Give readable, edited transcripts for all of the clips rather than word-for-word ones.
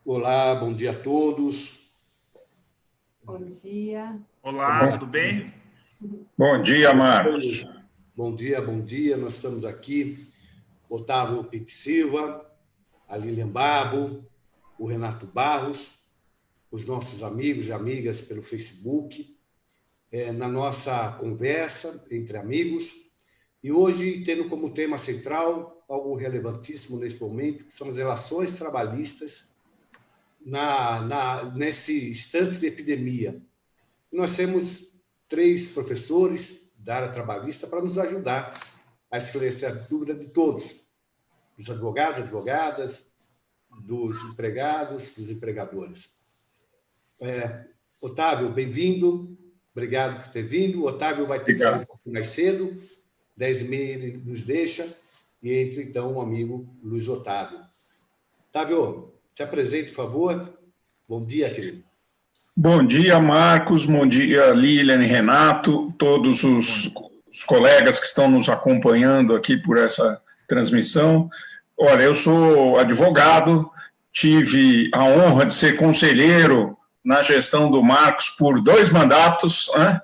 Olá, bom dia a todos. Bom dia. Olá, tudo bem? Bom dia, Marcos. Bom dia, bom dia. Nós estamos aqui, Otávio Pique Silva, a Lilian Babo, o Renato Barros, os nossos amigos e amigas pelo Facebook, na nossa conversa entre amigos. E hoje, tendo como tema central algo relevantíssimo nesse momento, que são as relações trabalhistas nesse instante de epidemia. Nós temos 3 professores da área trabalhista para nos ajudar a esclarecer a dúvida de todos, dos advogados, advogadas, dos empregados, dos empregadores. Otávio, bem-vindo, obrigado por ter vindo. O Otávio vai ter que sair um pouco mais cedo, 10h30 ele nos deixa, e entra então o amigo Luiz Otávio. Otávio, se apresente, por favor. Bom dia, querido. Bom dia, Marcos. Bom dia, Lilian e Renato, todos os colegas que estão nos acompanhando aqui por essa transmissão. Olha, eu sou advogado, tive a honra de ser conselheiro na gestão do Marcos por 2 mandatos, né?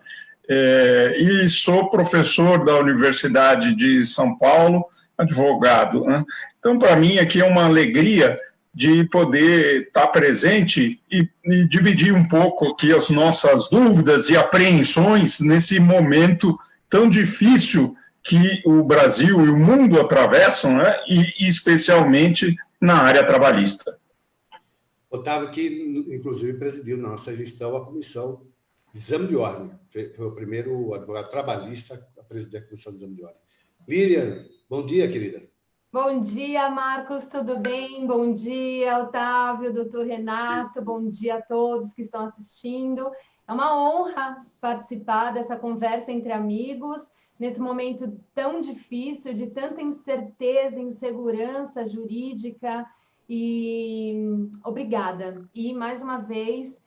E sou professor da Universidade de São Paulo, advogado, né? Então, para mim, aqui é uma alegria de poder estar presente e dividir um pouco aqui as nossas dúvidas e apreensões nesse momento tão difícil que o Brasil e o mundo atravessam, né? E especialmente na área trabalhista. Otávio, que inclusive presidiu na nossa gestão a comissão de exame de ordem, foi o primeiro advogado trabalhista a presidir a comissão de exame de ordem. Lilian, bom dia, querida. Bom dia, Marcos, tudo bem? Bom dia, Otávio, doutor Renato, bom dia a todos que estão assistindo. É uma honra participar dessa conversa entre amigos, nesse momento tão difícil, de tanta incerteza, insegurança jurídica, e obrigada. E, mais uma vez,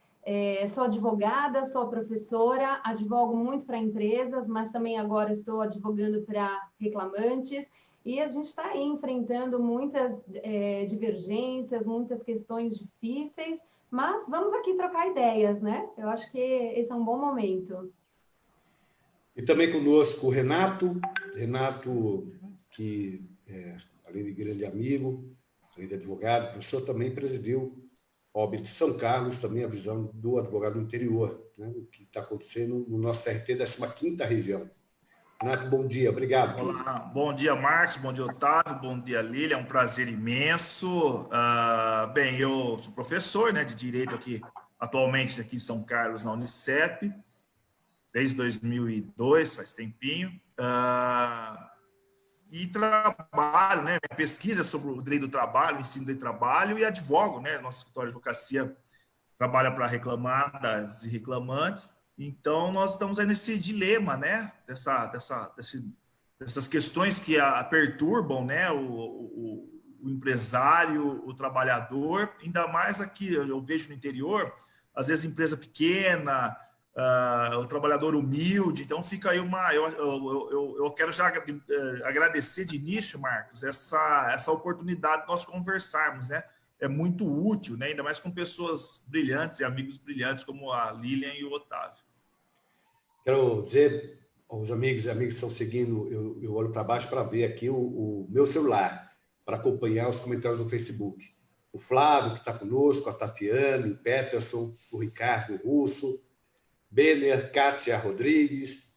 sou advogada, sou professora, advogo muito para empresas, mas também agora estou advogando para reclamantes, e a gente está aí enfrentando muitas divergências, muitas questões difíceis, mas vamos aqui trocar ideias, né? Eu acho que esse é um bom momento. E também conosco o Renato, que além de grande amigo, além de advogado, professor, também presidiu a OAB de São Carlos, também a visão do advogado do interior, né? O que está acontecendo no nosso TRT, 15ª região. Renato, bom dia, obrigado. Olá, bom dia, Marcos, bom dia, Otávio, bom dia, Lília, é um prazer imenso. Bem, eu sou professor, né, de Direito atualmente aqui em São Carlos, na Unicep, desde 2002, faz tempinho, e trabalho, né, pesquisa sobre o direito do trabalho, o ensino de trabalho, e advogo, né, nosso escritório de advocacia trabalha para reclamadas e reclamantes. Então, nós estamos aí nesse dilema, né, dessas questões que perturbam, né, o empresário, o trabalhador, ainda mais aqui, eu vejo no interior, às vezes empresa pequena, o trabalhador humilde, então fica aí eu quero já agradecer de início, Marcos, essa oportunidade de nós conversarmos, né, é muito útil, né? Ainda mais com pessoas brilhantes e amigos brilhantes como a Lilian e o Otávio. Quero dizer aos amigos e amigas que estão seguindo, eu olho para baixo para ver aqui o meu celular, para acompanhar os comentários do Facebook. O Flávio, que está conosco, a Tatiane, o Peterson, o Ricardo Russo, Benner, Kátia Rodrigues,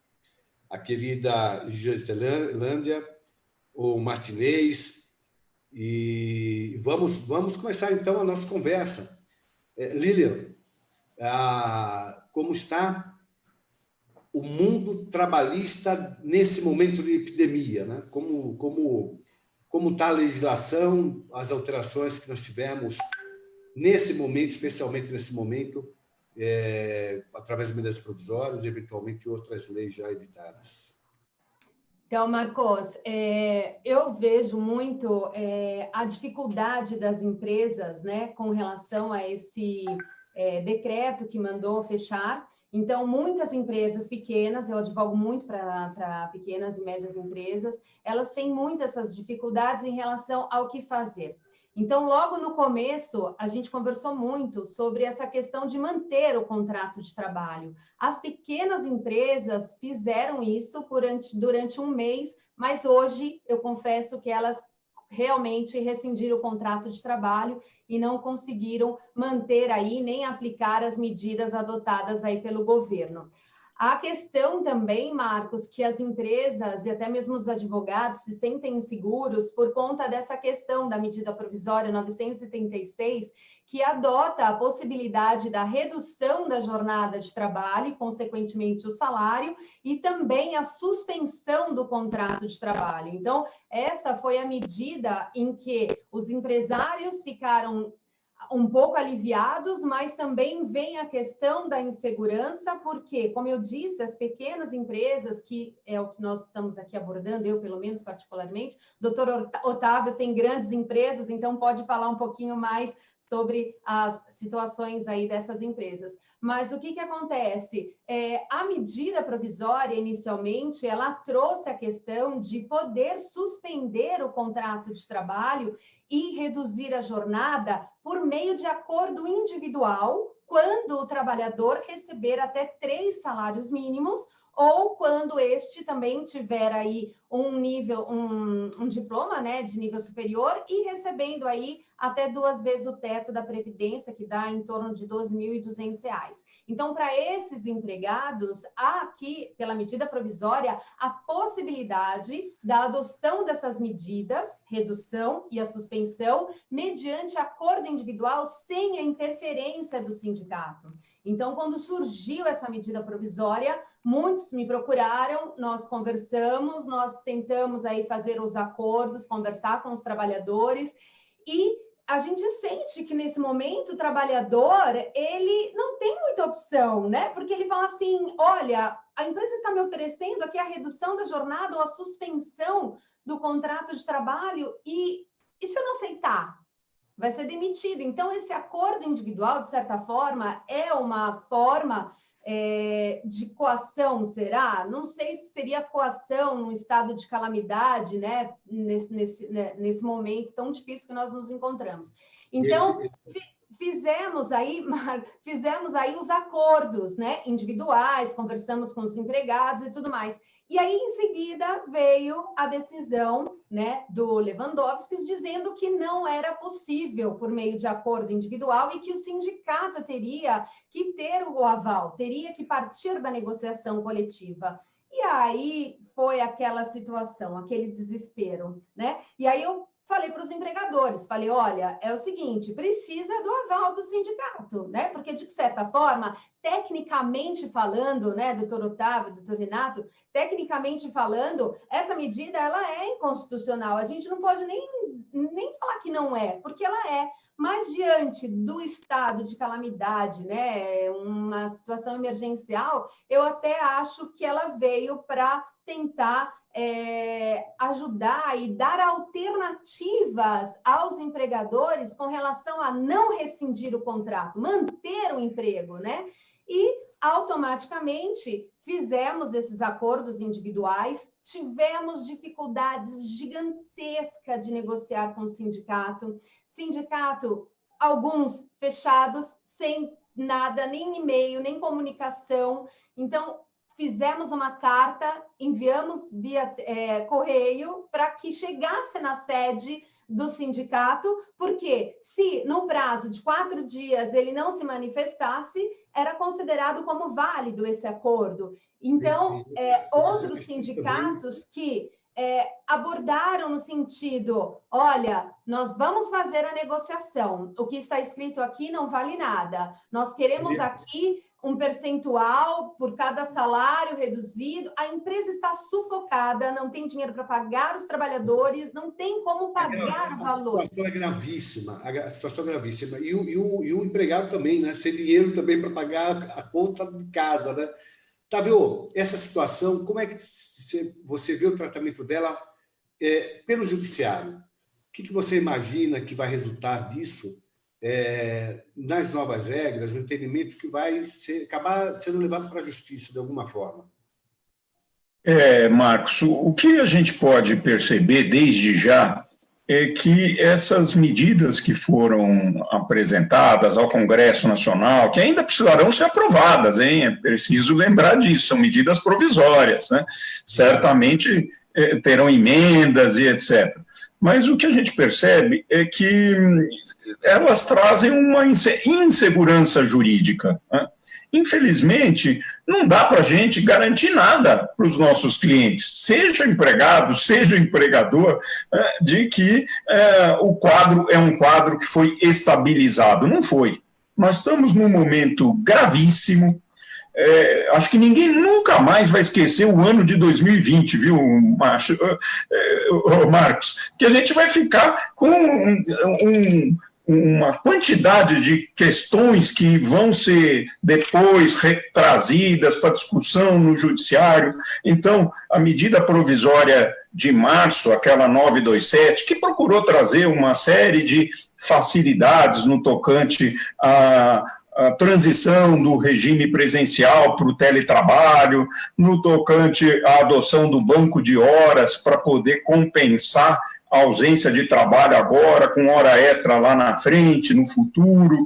a querida Giselândia, o Martinez. E vamos começar, então, a nossa conversa. Lilian, como está o mundo trabalhista nesse momento de epidemia, né? Como está a legislação, as alterações que nós tivemos nesse momento, especialmente nesse momento, através de medidas provisórias e, eventualmente, outras leis já editadas. Então, Marcos, eu vejo muito a dificuldade das empresas, né, com relação a esse decreto que mandou fechar. Então, muitas empresas pequenas, eu advogo muito para pequenas e médias empresas, elas têm muitas essas dificuldades em relação ao que fazer. Então, logo no começo, a gente conversou muito sobre essa questão de manter o contrato de trabalho. As pequenas empresas fizeram isso durante um mês, mas hoje eu confesso que elas realmente rescindiram o contrato de trabalho e não conseguiram manter aí nem aplicar as medidas adotadas aí pelo governo. A questão também, Marcos, que as empresas e até mesmo os advogados se sentem inseguros por conta dessa questão da medida provisória 936, que adota a possibilidade da redução da jornada de trabalho e, consequentemente, o salário, e também a suspensão do contrato de trabalho. Então, essa foi a medida em que os empresários ficaram um pouco aliviados, mas também vem a questão da insegurança, porque, como eu disse, as pequenas empresas, que é o que nós estamos aqui abordando, eu, pelo menos, particularmente, doutor Otávio tem grandes empresas, então pode falar um pouquinho mais sobre as situações aí dessas empresas. Mas o que acontece? A medida provisória, inicialmente, ela trouxe a questão de poder suspender o contrato de trabalho e reduzir a jornada por meio de acordo individual, quando o trabalhador receber até 3 salários mínimos, ou quando este também tiver aí um diploma, né, de nível superior e recebendo aí até 2 vezes o teto da Previdência, que dá em torno de R$ 12.200. Então, para esses empregados, há aqui, pela medida provisória, a possibilidade da adoção dessas medidas, redução e a suspensão, mediante acordo individual, sem a interferência do sindicato. Então, quando surgiu essa medida provisória, muitos me procuraram, nós conversamos, nós tentamos aí fazer os acordos, conversar com os trabalhadores, e a gente sente que nesse momento o trabalhador, ele não tem muita opção, né? Porque ele fala assim, olha, a empresa está me oferecendo aqui a redução da jornada ou a suspensão do contrato de trabalho e se eu não aceitar? Vai ser demitido. Então, esse acordo individual, de certa forma, é uma forma de coação, será? Não sei se seria coação num estado de calamidade, né? Nesse momento tão difícil que nós nos encontramos. Então, fizemos aí os acordos, né? Individuais, conversamos com os empregados e tudo mais. E aí, em seguida, veio a decisão, né, do Lewandowski dizendo que não era possível por meio de acordo individual e que o sindicato teria que ter o aval, teria que partir da negociação coletiva. E aí foi aquela situação, aquele desespero, né? E aí eu falei para os empregadores, falei, olha, é o seguinte, precisa do aval do sindicato, né? Porque, de certa forma, tecnicamente falando, né, doutor Otávio, doutor Renato, tecnicamente falando, essa medida, ela é inconstitucional. A gente não pode nem falar que não é, porque ela é. Mas, diante do estado de calamidade, né, uma situação emergencial, eu até acho que ela veio para tentar ajudar e dar alternativas aos empregadores com relação a não rescindir o contrato, manter o emprego, né? E, automaticamente, fizemos esses acordos individuais, tivemos dificuldades gigantescas de negociar com o sindicato, alguns fechados, sem nada, nem e-mail, nem comunicação. Então, fizemos uma carta, enviamos via correio para que chegasse na sede do sindicato, porque se no prazo de 4 dias ele não se manifestasse, era considerado como válido esse acordo. Então, outros sindicatos que abordaram no sentido, olha, nós vamos fazer a negociação, o que está escrito aqui não vale nada, nós queremos aqui um percentual por cada salário reduzido, a empresa está sufocada, não tem dinheiro para pagar os trabalhadores, não tem como pagar o valor. A situação é gravíssima, E o empregado também, né? Sem dinheiro também para pagar a conta de casa, né? Otávio, essa situação, como é que você vê o tratamento dela pelo judiciário? O que você imagina que vai resultar disso? Nas novas regras, o entendimento que vai acabar sendo levado para a justiça de alguma forma. Marcos, o que a gente pode perceber desde já é que essas medidas que foram apresentadas ao Congresso Nacional, que ainda precisarão ser aprovadas, hein? É preciso lembrar disso, são medidas provisórias, né? Certamente terão emendas e etc. Mas o que a gente percebe é que elas trazem uma insegurança jurídica, né? Infelizmente, não dá para a gente garantir nada para os nossos clientes, seja empregado, seja empregador, de que o quadro é um quadro que foi estabilizado. Não foi. Nós estamos num momento gravíssimo. Acho que ninguém nunca mais vai esquecer o ano de 2020, viu, Marcos? Que a gente vai ficar com uma quantidade de questões que vão ser depois trazidas para discussão no judiciário. Então, a medida provisória de março, aquela 927, que procurou trazer uma série de facilidades no tocante a transição do regime presencial para o teletrabalho, no tocante à adoção do banco de horas para poder compensar a ausência de trabalho agora, com hora extra lá na frente, no futuro,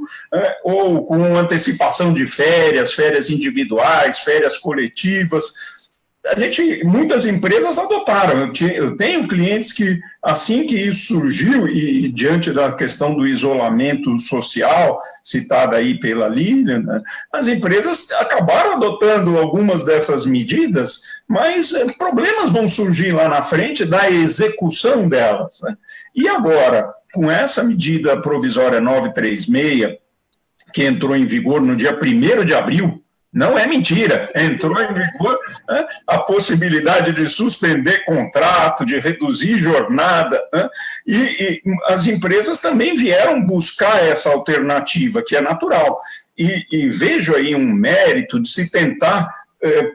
ou com antecipação de férias, férias individuais, férias coletivas. Muitas empresas adotaram. Eu tenho clientes que, assim que isso surgiu, e diante da questão do isolamento social, citada aí pela Lília, né, as empresas acabaram adotando algumas dessas medidas, mas problemas vão surgir lá na frente da execução delas, né? E agora, com essa medida provisória 936, que entrou em vigor no dia 1º de abril, não é mentira, entrou em vigor a possibilidade de suspender contrato, de reduzir jornada, e as empresas também vieram buscar essa alternativa, que é natural. E vejo aí um mérito de se tentar,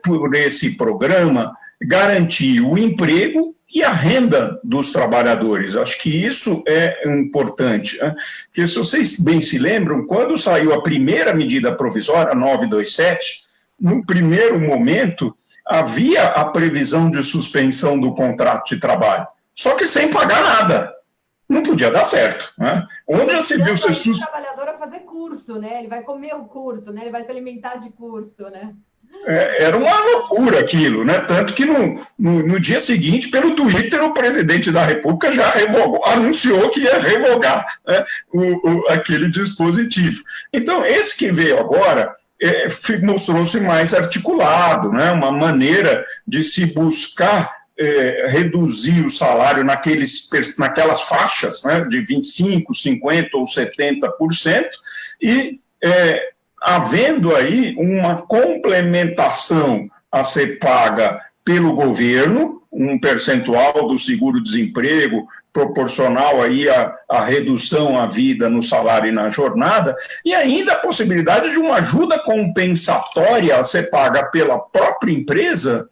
por esse programa, garantir o emprego e a renda dos trabalhadores. Acho que isso é importante, né? Porque, se vocês bem se lembram, quando saiu a primeira medida provisória, 927, no primeiro momento, havia a previsão de suspensão do contrato de trabalho, só que sem pagar nada. Não podia dar certo, né? Onde já se viu... O trabalhador vai fazer curso, né? Ele vai comer o curso, né? Ele vai se alimentar de curso, né? Era uma loucura aquilo, né? Tanto que no dia seguinte, pelo Twitter, o presidente da República já anunciou que ia revogar, né, aquele dispositivo. Então, esse que veio agora mostrou-se mais articulado, né? Uma maneira de se buscar reduzir o salário naquelas faixas, né, de 25%, 50% ou 70%, e havendo aí uma complementação a ser paga pelo governo, um percentual do seguro-desemprego proporcional aí à redução à vida no salário e na jornada, e ainda a possibilidade de uma ajuda compensatória a ser paga pela própria empresa,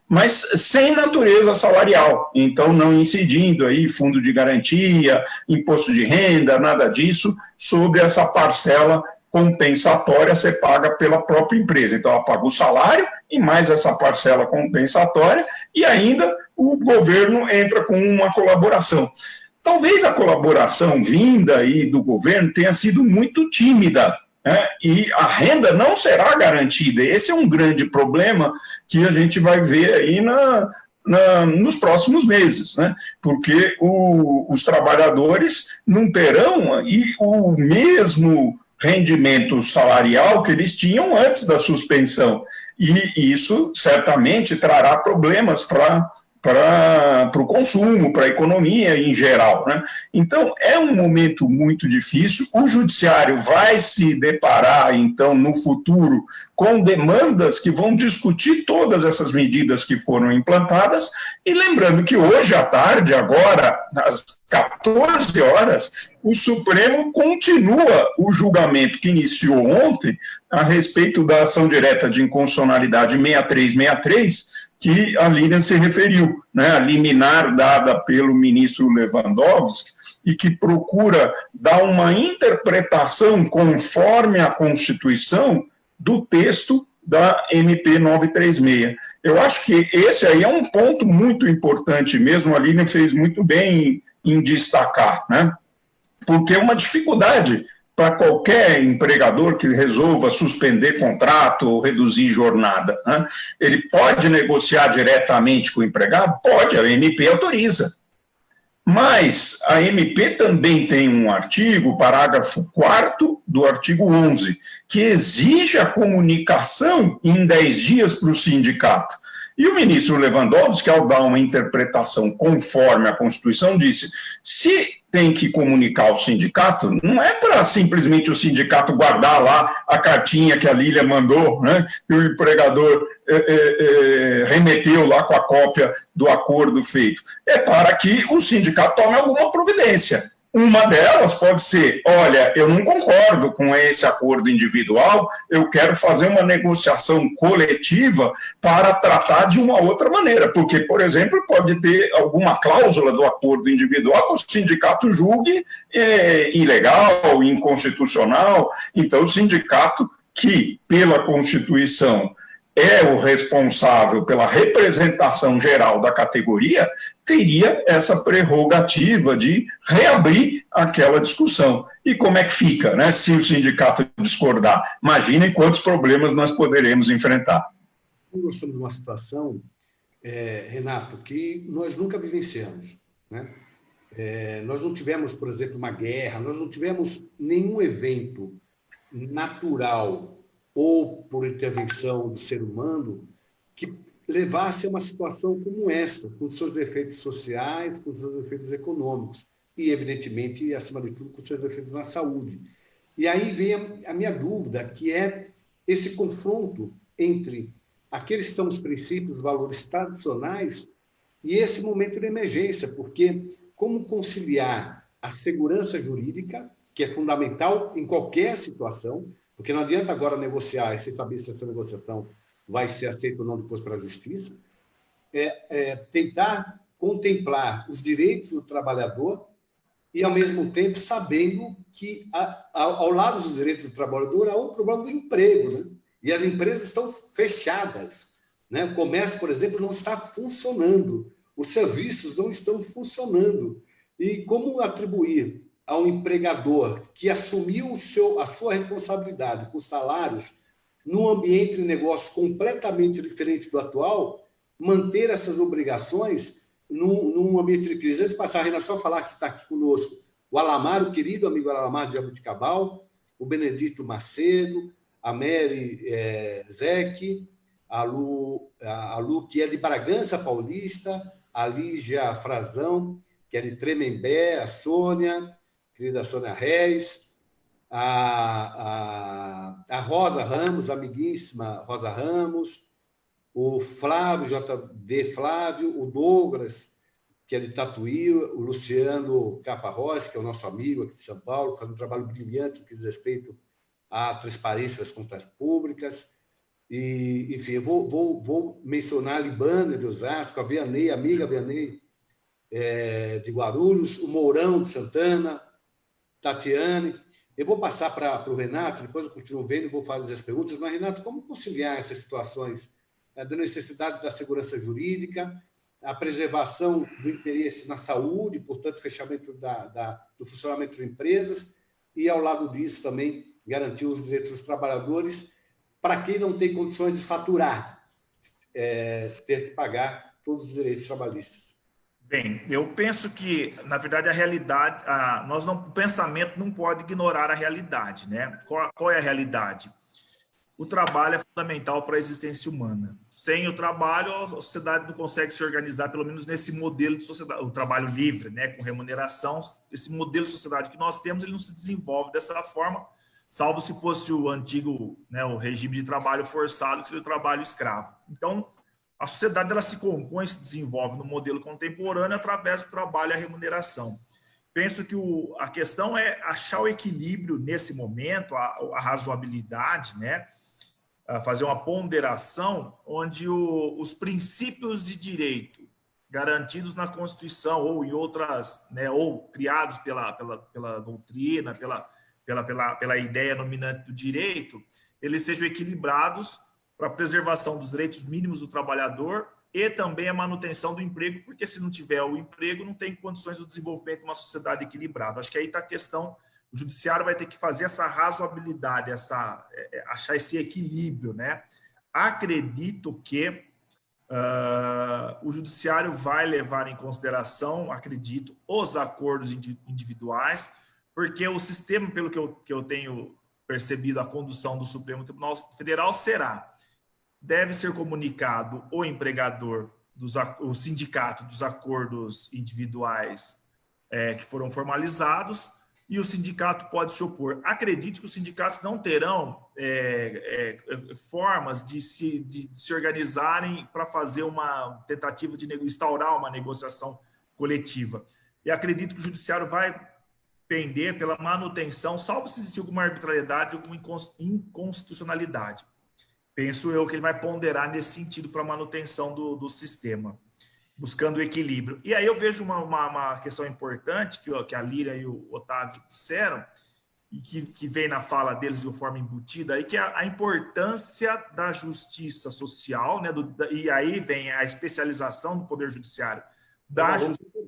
mas sem natureza salarial, então não incidindo aí fundo de garantia, imposto de renda, nada disso, sobre essa parcela compensatória a ser paga pela própria empresa. Então, ela paga o salário e mais essa parcela compensatória, e ainda o governo entra com uma colaboração. Talvez a colaboração vinda aí do governo tenha sido muito tímida, né? E a renda não será garantida. Esse é um grande problema que a gente vai ver aí nos próximos meses, né? Porque os trabalhadores não terão aí o mesmo rendimento salarial que eles tinham antes da suspensão, e isso certamente trará problemas para o consumo, para a economia em geral, né? Então, é um momento muito difícil. O judiciário vai se deparar, então, no futuro, com demandas que vão discutir todas essas medidas que foram implantadas, e lembrando que hoje à tarde, agora, às 14 horas, o Supremo continua o julgamento que iniciou ontem a respeito da ação direta de inconstitucionalidade 6363, que a Lilian se referiu, né, a liminar dada pelo ministro Lewandowski, e que procura dar uma interpretação conforme a Constituição do texto da MP 936. Eu acho que esse aí é um ponto muito importante mesmo, a Lilian fez muito bem em destacar, né? Porque é uma dificuldade para qualquer empregador que resolva suspender contrato ou reduzir jornada, né? Ele pode negociar diretamente com o empregado? Pode, a MP autoriza. Mas a MP também tem um artigo, parágrafo 4º do artigo 11, que exige a comunicação em 10 dias para o sindicato. E o ministro Lewandowski, ao dar uma interpretação conforme a Constituição, disse: se tem que comunicar ao sindicato, não é para simplesmente o sindicato guardar lá a cartinha que a Lília mandou, né, que o empregador remeteu lá com a cópia do acordo feito. É para que o sindicato tome alguma providência. Uma delas pode ser: olha, eu não concordo com esse acordo individual, eu quero fazer uma negociação coletiva para tratar de uma outra maneira, porque, por exemplo, pode ter alguma cláusula do acordo individual que o sindicato julgue ilegal, inconstitucional. Então, o sindicato, que pela Constituição é o responsável pela representação geral da categoria, teria essa prerrogativa de reabrir aquela discussão. E como é que fica, né, se o sindicato discordar? Imaginem quantos problemas nós poderemos enfrentar. Nós estamos numa situação, Renato, que nós nunca vivenciamos, né? Nós não tivemos, por exemplo, uma guerra, nós não tivemos nenhum evento natural ou por intervenção do ser humano que levasse a uma situação como essa, com seus efeitos sociais, com seus efeitos econômicos e, evidentemente, acima de tudo, com seus efeitos na saúde. E aí vem a minha dúvida, que é esse confronto entre aqueles que são os princípios, os valores tradicionais e esse momento de emergência, porque como conciliar a segurança jurídica, que é fundamental em qualquer situação, porque não adianta agora negociar sem saber se essa negociação vai ser aceita ou não depois para a justiça, tentar contemplar os direitos do trabalhador e, ao mesmo tempo, sabendo que, ao lado dos direitos do trabalhador, há um problema do emprego, né? E as empresas estão fechadas, né? O comércio, por exemplo, não está funcionando, os serviços não estão funcionando. E como atribuir ao empregador que assumiu a sua responsabilidade com salários num ambiente de negócio completamente diferente do atual, manter essas obrigações num ambiente de crise? Antes de passar, Renato, só falar que está aqui conosco o Alamar, o querido amigo Alamar de Jabuticabal, o Benedito Macedo, a Mary Zec, a Lu, que é de Bragança Paulista, a Lígia Frazão, que é de Tremembé, a Sônia, querida Sônia Reis, a Rosa Ramos, amiguíssima Rosa Ramos, o Flávio, JD Flávio, o Douglas, que é de Tatuí, o Luciano Caparrós, que é o nosso amigo aqui de São Paulo, faz um trabalho brilhante no que diz respeito à transparência das contas públicas. E, enfim, eu vou mencionar a Libana de Osasco, a Vianney, a amiga Vianney de Guarulhos, o Mourão de Santana, Tatiane. Eu vou passar para o Renato, depois eu continuo vendo e vou fazer as perguntas. Mas, Renato, como conciliar essas situações da necessidade da segurança jurídica, a preservação do interesse na saúde, portanto, fechamento do funcionamento de empresas, e, ao lado disso, também garantir os direitos dos trabalhadores para quem não tem condições de faturar, ter que pagar todos os direitos trabalhistas? Bem, eu penso que, na verdade, a realidade, o pensamento não pode ignorar a realidade, né? Qual é a realidade? O trabalho é fundamental para a existência humana. Sem o trabalho, a sociedade não consegue se organizar, pelo menos nesse modelo de sociedade, o trabalho livre, né, com remuneração. Esse modelo de sociedade que nós temos, ele não se desenvolve dessa forma, salvo se fosse o antigo, né, o regime de trabalho forçado, que seria o trabalho escravo. Então, a sociedade ela se compõe, se desenvolve no modelo contemporâneo através do trabalho e a remuneração. Penso que a questão é achar o equilíbrio nesse momento, a razoabilidade, né? Fazer uma ponderação onde os princípios de direito garantidos na Constituição ou em outras, né, ou criados pela doutrina, pela ideia dominante do direito, eles sejam equilibrados para a preservação dos direitos mínimos do trabalhador e também a manutenção do emprego, porque se não tiver o emprego, não tem condições do desenvolvimento de uma sociedade equilibrada. Acho que aí está a questão, o judiciário vai ter que fazer essa razoabilidade, achar esse equilíbrio, né? Acredito que o judiciário vai levar em consideração, acredito, os acordos individuais, porque o sistema, pelo que eu tenho percebido, a condução do Supremo Tribunal Federal deve ser comunicado o empregador, o sindicato dos acordos individuais que foram formalizados, e o sindicato pode se opor. Acredito que os sindicatos não terão formas de se organizarem para fazer uma tentativa de instaurar uma negociação coletiva. E acredito que o judiciário vai pender pela manutenção, salvo se existir alguma arbitrariedade, alguma inconstitucionalidade. Penso eu que ele vai ponderar nesse sentido para a manutenção do sistema, buscando o equilíbrio. E aí eu vejo uma questão importante que a Lília e o Otávio disseram, e que vem na fala deles de uma forma embutida, aí, que é a importância da justiça social, né, e aí vem a especialização do Poder Judiciário. Da justiça,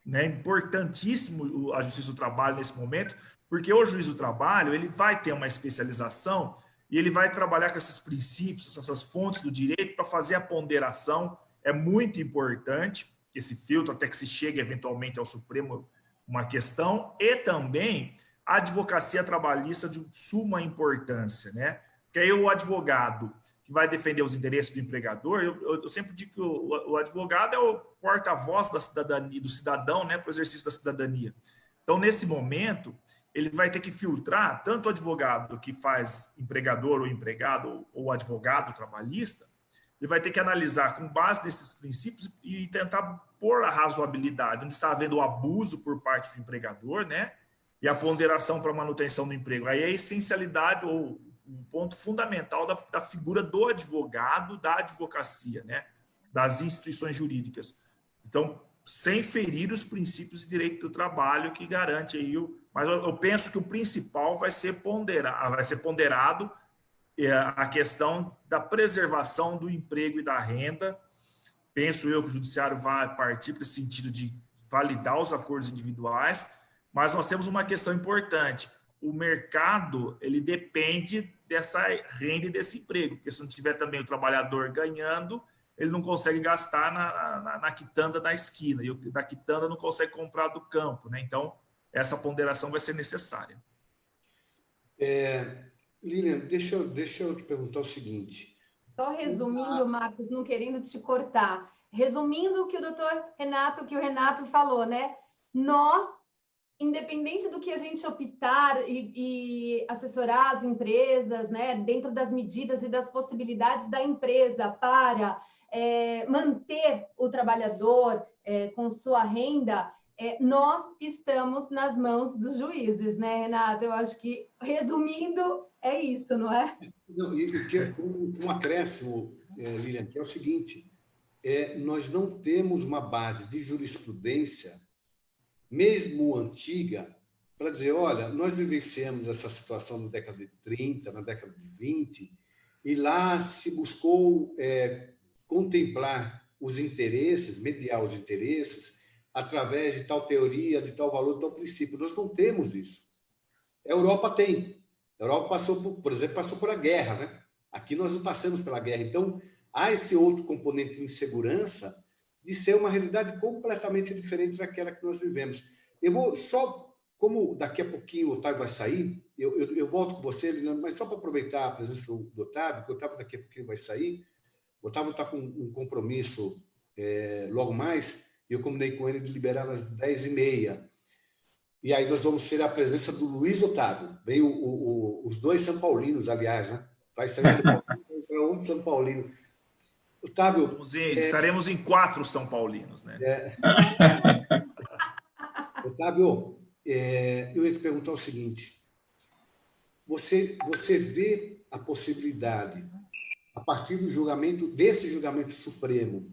né, importantíssimo a Justiça do Trabalho nesse momento, porque o juiz do trabalho ele vai ter uma especialização e ele vai trabalhar com esses princípios, essas fontes do direito para fazer a ponderação. É muito importante esse filtro, até que se chegue eventualmente ao Supremo uma questão, e também a advocacia trabalhista de suma importância, né? Porque aí o advogado que vai defender os interesses do empregador, eu sempre digo que o advogado é o porta-voz da cidadania, do cidadão, né, para o exercício da cidadania. Então, nesse momento, ele vai ter que filtrar tanto o advogado que faz empregador ou empregado, ou advogado trabalhista, ele vai ter que analisar com base nesses princípios e tentar pôr a razoabilidade, onde está havendo o abuso por parte do empregador, né? E a ponderação para a manutenção do emprego. Aí é a essencialidade ou um ponto fundamental da figura do advogado, da advocacia, né? Das instituições jurídicas. Então, sem ferir os princípios de direito do trabalho que garante aí mas eu penso que o principal vai ser ponderado a questão da preservação do emprego e da renda. Penso eu que o judiciário vai partir para esse sentido de validar os acordos individuais, mas nós temos uma questão importante. O mercado, ele depende dessa renda e desse emprego, porque se não tiver também o trabalhador ganhando, ele não consegue gastar na quitanda da esquina, e o da quitanda não consegue comprar do campo, né? Então, essa ponderação vai ser necessária. Lilian, deixa eu te perguntar o seguinte. Só resumindo, Marcos, não querendo te cortar, resumindo o que o Renato falou, né? Nós, independente do que a gente optar e assessorar as empresas, né, dentro das medidas e das possibilidades da empresa para manter o trabalhador com sua renda, nós estamos nas mãos dos juízes, né, Renato? Eu acho que, resumindo, é isso, não é? Não, um acréscimo, Lilian, que é o seguinte, nós não temos uma base de jurisprudência, mesmo antiga, para dizer, olha, nós vivenciamos essa situação na década de 30, na década de 20, e lá se buscou contemplar os interesses, mediar os interesses, através de tal teoria, de tal valor, de tal princípio. Nós não temos isso. A Europa tem. A Europa passou, por exemplo, por a guerra, né? Aqui nós não passamos pela guerra. Então, há esse outro componente de insegurança de ser uma realidade completamente diferente daquela que nós vivemos. Eu vou só, como daqui a pouquinho o Otávio vai sair, eu volto com você, mas só para aproveitar a presença do Otávio, que o Otávio daqui a pouquinho vai sair. O Otávio está com um compromisso logo mais, e eu combinei com ele de liberar às 10h30. E aí nós vamos ter a presença do Luiz Otávio. Veio os dois São Paulinos, aliás, né? Vai sair o São Paulino, um São Paulino. Otávio... Estaremos em 4 São Paulinos, né? Otávio, eu ia te perguntar o seguinte. Você vê a possibilidade, a partir desse julgamento supremo,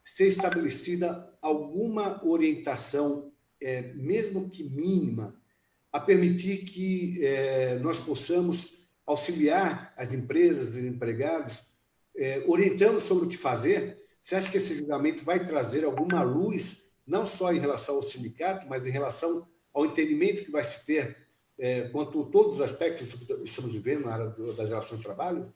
ser estabelecida alguma orientação, mesmo que mínima, a permitir que nós possamos auxiliar as empresas e os empregados orientando sobre o que fazer. Você acha que esse julgamento vai trazer alguma luz, não só em relação ao sindicato, mas em relação ao entendimento que vai se ter quanto a todos os aspectos que estamos vivendo na área das relações de trabalho?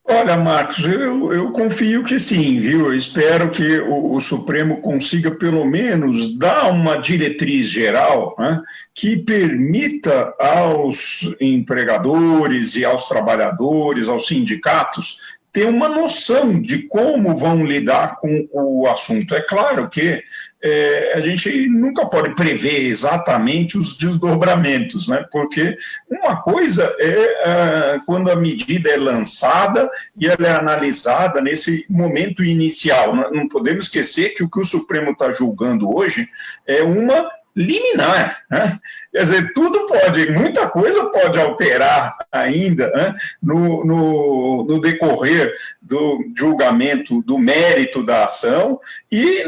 Olha, Marcos, eu confio que sim, viu? Eu espero que o Supremo consiga, pelo menos, dar uma diretriz geral, né, que permita aos empregadores e aos trabalhadores, aos sindicatos, ter uma noção de como vão lidar com o assunto. É claro que a gente nunca pode prever exatamente os desdobramentos, né? Porque uma coisa é quando a medida é lançada e ela é analisada nesse momento inicial. Não podemos esquecer que o que o Supremo está julgando hoje é uma liminar, né? Quer dizer, tudo pode, muita coisa pode alterar ainda, né, no decorrer do julgamento, do mérito da ação e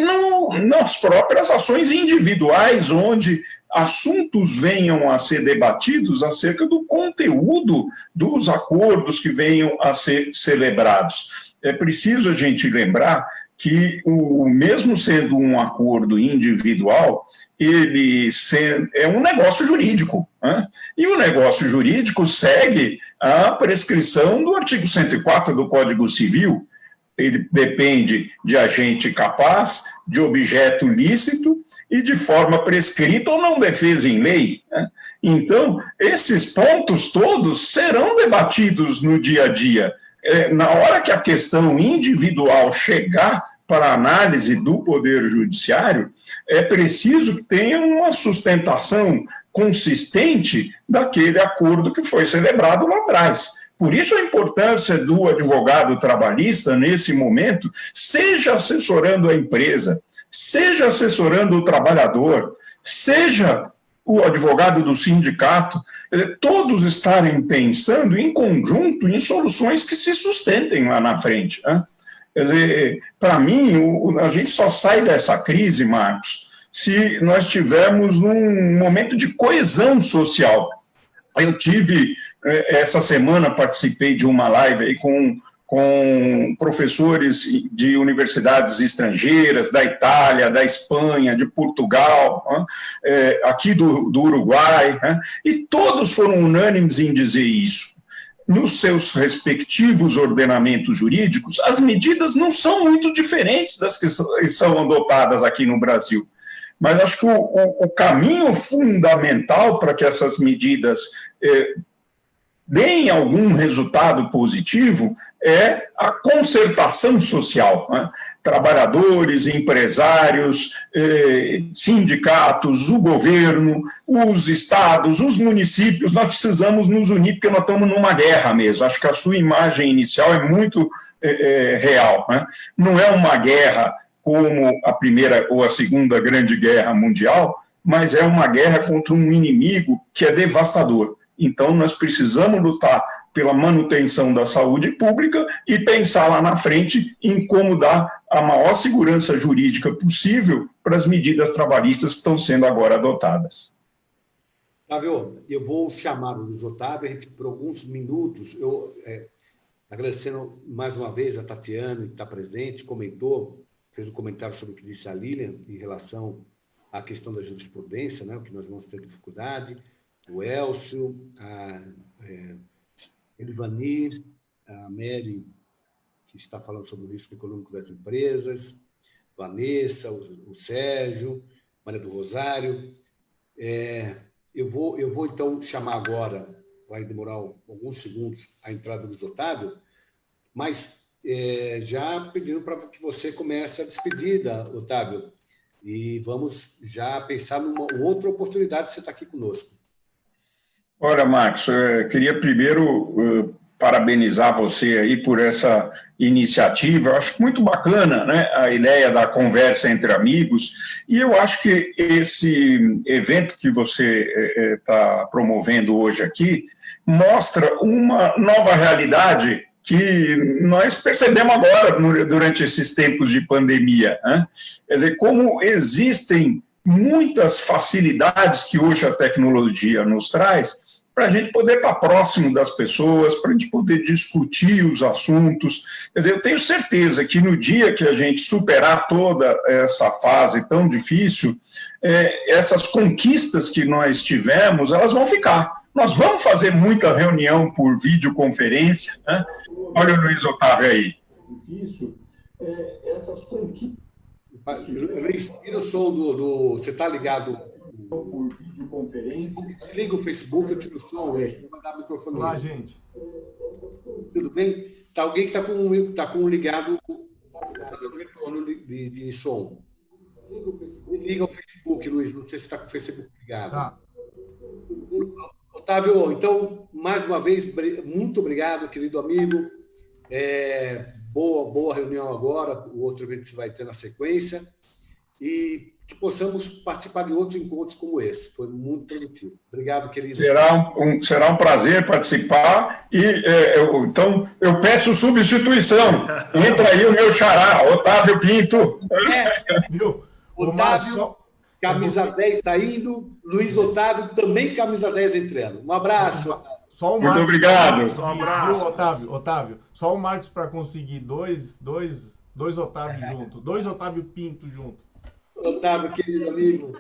nas próprias ações individuais, onde assuntos venham a ser debatidos acerca do conteúdo dos acordos que venham a ser celebrados. É preciso a gente lembrar que, mesmo sendo um acordo individual, ele é um negócio jurídico, né? E o negócio jurídico segue a prescrição do artigo 104 do Código Civil. Ele depende de agente capaz, de objeto lícito e de forma prescrita ou não defesa em lei, né? Então, esses pontos todos serão debatidos no dia a dia. Na hora que a questão individual chegar para a análise do Poder Judiciário, é preciso que tenha uma sustentação consistente daquele acordo que foi celebrado lá atrás. Por isso a importância do advogado trabalhista, nesse momento, seja assessorando a empresa, seja assessorando o trabalhador, seja o advogado do sindicato, todos estarem pensando em conjunto em soluções que se sustentem lá na frente, né? Quer dizer, para mim, a gente só sai dessa crise, Marcos, se nós tivermos um momento de coesão social. Eu tive, essa semana, participei de uma live aí com professores de universidades estrangeiras, da Itália, da Espanha, de Portugal, aqui do Uruguai, e todos foram unânimes em dizer isso. Nos seus respectivos ordenamentos jurídicos, as medidas não são muito diferentes das que são adotadas aqui no Brasil. Mas acho que o caminho fundamental para que essas medidas deem algum resultado positivo é a concertação social, né? Trabalhadores, empresários, sindicatos, o governo, os estados, os municípios, nós precisamos nos unir porque nós estamos numa guerra mesmo. Acho que a sua imagem inicial é muito real, né? Não é uma guerra como a Primeira ou a Segunda Grande Guerra Mundial, mas é uma guerra contra um inimigo que é devastador. Então, nós precisamos lutar pela manutenção da saúde pública e pensar lá na frente em como dar a maior segurança jurídica possível para as medidas trabalhistas que estão sendo agora adotadas. Otávio, eu vou chamar o Luiz Otávio, a gente, por alguns minutos, agradecendo mais uma vez a Tatiana, que está presente, fez um comentário sobre o que disse a Lilian em relação à questão da jurisprudência, né, o que nós vamos ter dificuldade, o Elcio, a Elivani, a Mary, que está falando sobre o risco econômico das empresas, Vanessa, o Sérgio, Maria do Rosário. Eu vou, então, chamar agora, vai demorar alguns segundos, a entrada do Otávio, mas já pedindo para que você comece a despedida, Otávio, e vamos já pensar numa outra oportunidade de você estar aqui conosco. Ora, Marcos, queria primeiro parabenizar você aí por essa iniciativa. Eu acho muito bacana, né, a ideia da conversa entre amigos, e eu acho que esse evento que você está promovendo hoje aqui mostra uma nova realidade que nós percebemos agora durante esses tempos de pandemia, né? Quer dizer, como existem muitas facilidades que hoje a tecnologia nos traz, para a gente poder estar próximo das pessoas, para a gente poder discutir os assuntos. Quer dizer, eu tenho certeza que no dia que a gente superar toda essa fase tão difícil, essas conquistas que nós tivemos, elas vão ficar. Nós vamos fazer muita reunião por videoconferência, né? Olha o Luiz Otávio aí. Difícil, essas conquistas. Tira o som do... Você está ligado? Por videoconferência. Liga o Facebook, eu tiro o som, Luiz. Vai dar o microfone. Olá, gente. Tudo bem? Tá alguém que está com ligado no retorno de som. Liga o Facebook, Luiz. Não sei se está com o Facebook ligado. Tá. Otávio, então, mais uma vez, muito obrigado, querido amigo. Boa reunião agora, o outro evento que vai ter na sequência. E que possamos participar de outros encontros como esse. Foi muito produtivo. Obrigado, querido. Será um prazer participar. E, então, eu peço substituição. Entra aí o meu xará, Otávio Pinto. Otávio, camisa 10 saindo. Luiz Otávio, também camisa 10 entrando. Um abraço. Só o Muito Marcos, obrigado. Só um abraço. Otávio, só o Marcos para conseguir dois Otávio juntos. Dois Otávio Pinto juntos. Otávio, querido amigo,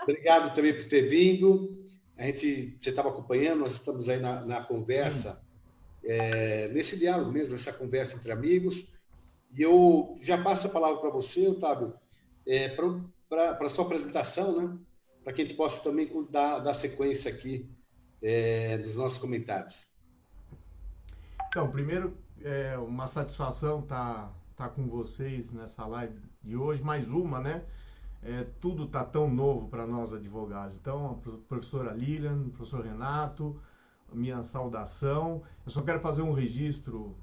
obrigado também por ter vindo. Você estava acompanhando, nós estamos aí na conversa, nesse diálogo mesmo, essa conversa entre amigos. E eu já passo a palavra para você, Otávio, para a sua apresentação, né? Para que a gente possa também dar sequência aqui dos nossos comentários. Então, primeiro, uma satisfação estar com vocês nessa live de hoje, mais uma, né? Tudo está tão novo para nós advogados. Então, a professora Lilian, o professor Renato, minha saudação. Eu só quero fazer um registro.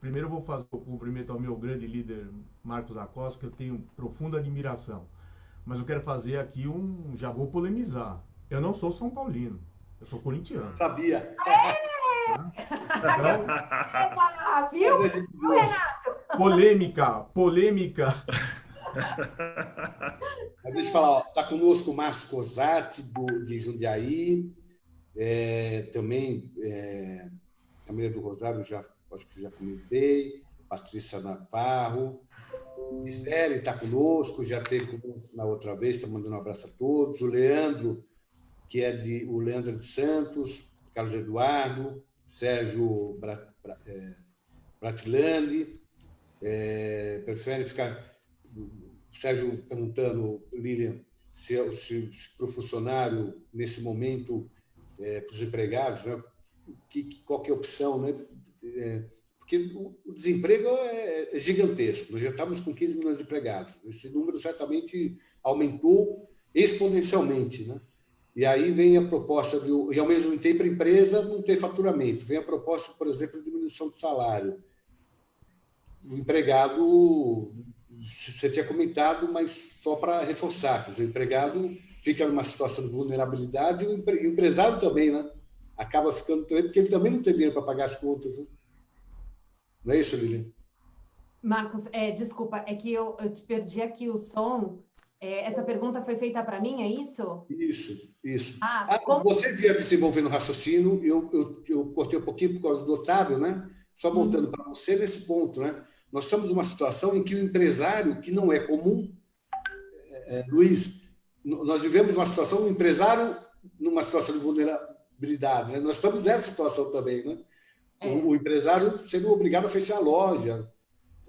Primeiro eu vou fazer o cumprimento ao meu grande líder, Marcos Acosta, que eu tenho profunda admiração. Mas eu quero fazer aqui já vou polemizar. Eu não sou São Paulino, eu sou corintiano. Sabia. Então, Viu, Renato? Polêmica. Deixa eu falar, está conosco o Márcio Cosati, de Jundiaí, também a Maria do Rosário, acho que já comentei, Patrícia Navarro, Gisele está conosco, já esteve conosco na outra vez, está mandando um abraço a todos, o Leandro, que é o Leandro de Santos, Carlos Eduardo, Sérgio Bratilandi, prefere ficar... Sérgio perguntando, Lilian, se para o funcionário, nesse momento, para os empregados, né, qual que é a opção, né? Porque o desemprego é gigantesco, nós já estamos com 15 milhões de empregados, esse número certamente aumentou exponencialmente, né? E aí vem a proposta, e ao mesmo tempo a empresa não tem faturamento, vem a proposta, por exemplo, de diminuição do salário. O empregado... Você tinha comentado, mas só para reforçar, o empregado fica numa situação de vulnerabilidade e o empresário também, né? Acaba ficando também, porque ele também não tem dinheiro para pagar as contas. Né? Não é isso, Lilian? Marcos, desculpa, é que eu te perdi aqui o som. Essa pergunta foi feita para mim, é isso? Isso. Como... Você vinha desenvolvendo o raciocínio, eu cortei um pouquinho por causa do Otávio, né? Só voltando para você nesse ponto, né? Nós estamos numa situação em que o empresário, que não é comum, Luiz, nós vivemos uma situação, o empresário numa situação de vulnerabilidade, né? Nós estamos nessa situação também, né? O empresário sendo obrigado a fechar a loja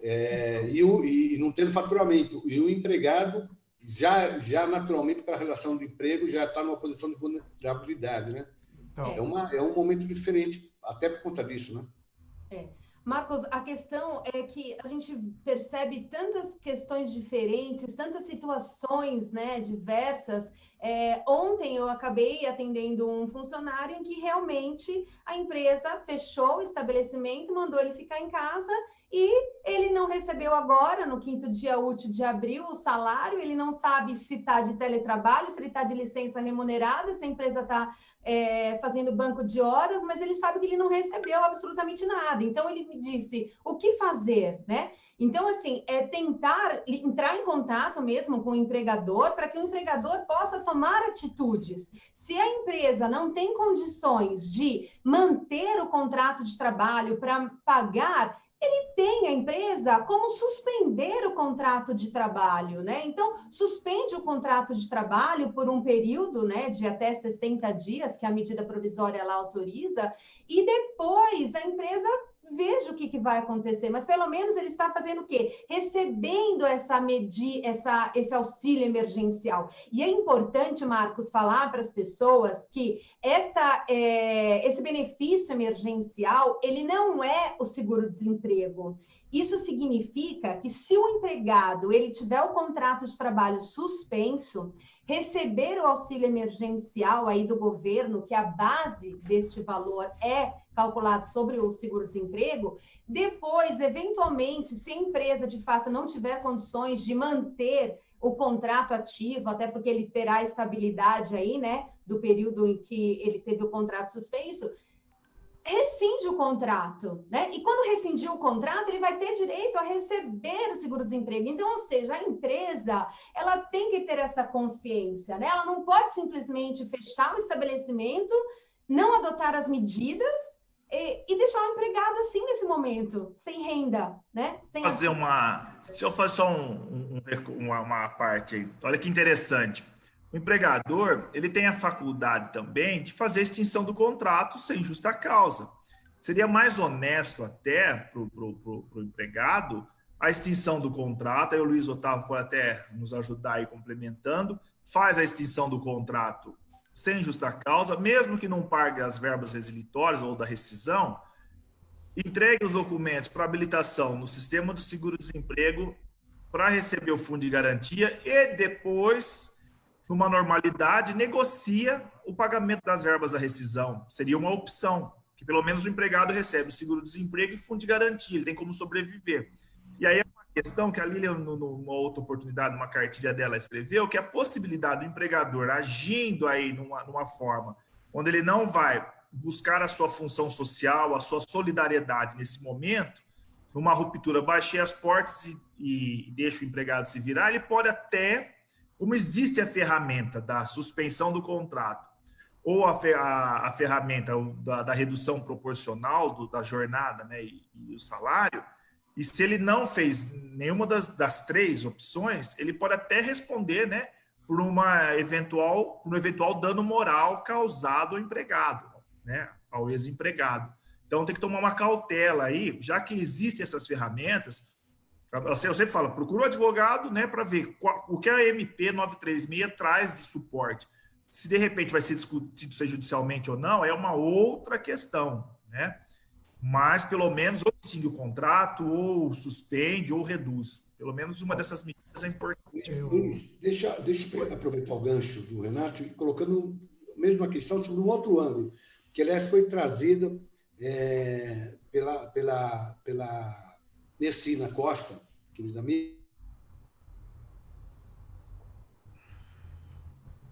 e não tendo faturamento. E o empregado, já naturalmente, para a relação de emprego, já está numa posição de vulnerabilidade, né? Então, é um momento diferente, até por conta disso, né? Marcos, a questão é que a gente percebe tantas questões diferentes, tantas situações, né, diversas. Ontem eu acabei atendendo um funcionário em que realmente a empresa fechou o estabelecimento, mandou ele ficar em casa e ele não recebeu agora, no 5º dia útil de abril, o salário, ele não sabe se está de teletrabalho, se ele está de licença remunerada, se a empresa está fazendo banco de horas, mas ele sabe que ele não recebeu absolutamente nada. Então, ele me disse, o que fazer, né? Então, assim, é tentar entrar em contato mesmo com o empregador para que o empregador possa tomar atitudes. Se a empresa não tem condições de manter o contrato de trabalho para pagar, ele tem a empresa como suspender o contrato de trabalho, né? Então, suspende o contrato de trabalho por um período, né, de até 60 dias, que a medida provisória lá autoriza, e depois a empresa veja o que vai acontecer, mas pelo menos ele está fazendo o quê? Recebendo esse auxílio emergencial. E é importante, Marcos, falar para as pessoas que esse benefício emergencial, ele não é o seguro-desemprego. Isso significa que se o empregado ele tiver o contrato de trabalho suspenso, receber o auxílio emergencial aí do governo, que a base deste valor é calculado sobre o seguro-desemprego, depois, eventualmente, se a empresa de fato não tiver condições de manter o contrato ativo, até porque ele terá estabilidade aí, né, do período em que ele teve o contrato suspenso, rescinde o contrato, né? E quando rescindir o contrato, ele vai ter direito a receber o seguro-desemprego. Então, ou seja, a empresa, ela tem que ter essa consciência, né? Ela não pode simplesmente fechar o estabelecimento, não adotar as medidas e deixar o empregado assim nesse momento, sem renda, né? Deixa eu fazer só uma parte aí. Olha que interessante. O empregador, ele tem a faculdade também de fazer a extinção do contrato sem justa causa. Seria mais honesto até para o empregado a extinção do contrato, aí o Luiz Otávio pode até nos ajudar aí complementando, faz a extinção do contrato sem justa causa, mesmo que não pague as verbas resilitórias ou da rescisão, entregue os documentos para habilitação no sistema do seguro-desemprego para receber o fundo de garantia e depois, numa normalidade, negocia o pagamento das verbas da rescisão. Seria uma opção, que pelo menos o empregado recebe o seguro-desemprego e fundo de garantia, ele tem como sobreviver. E aí é uma questão que a Lilian, numa outra oportunidade, numa cartilha dela, escreveu, que é a possibilidade do empregador agindo aí numa forma onde ele não vai buscar a sua função social, a sua solidariedade nesse momento, numa ruptura, baixei as portas e deixa o empregado se virar, ele pode até, como existe a ferramenta da suspensão do contrato ou a ferramenta da redução proporcional da jornada, né, e o salário, e se ele não fez nenhuma das três opções, ele pode até responder, né, por um eventual dano moral causado ao empregado, né, ao ex-empregado. Então, tem que tomar uma cautela aí, já que existem essas ferramentas. Eu sempre falo, procura um advogado, né, para ver o que a MP 936 traz de suporte. Se, de repente, vai ser discutido judicialmente ou não, é uma outra questão, né? Mas, pelo menos, ou extingue o contrato, ou suspende, ou reduz. Pelo menos uma dessas medidas é importante. Deixa eu aproveitar o gancho do Renato e colocando a mesma questão sobre um outro ângulo, que, aliás, foi trazido pela Nessina Costa, querida amiga.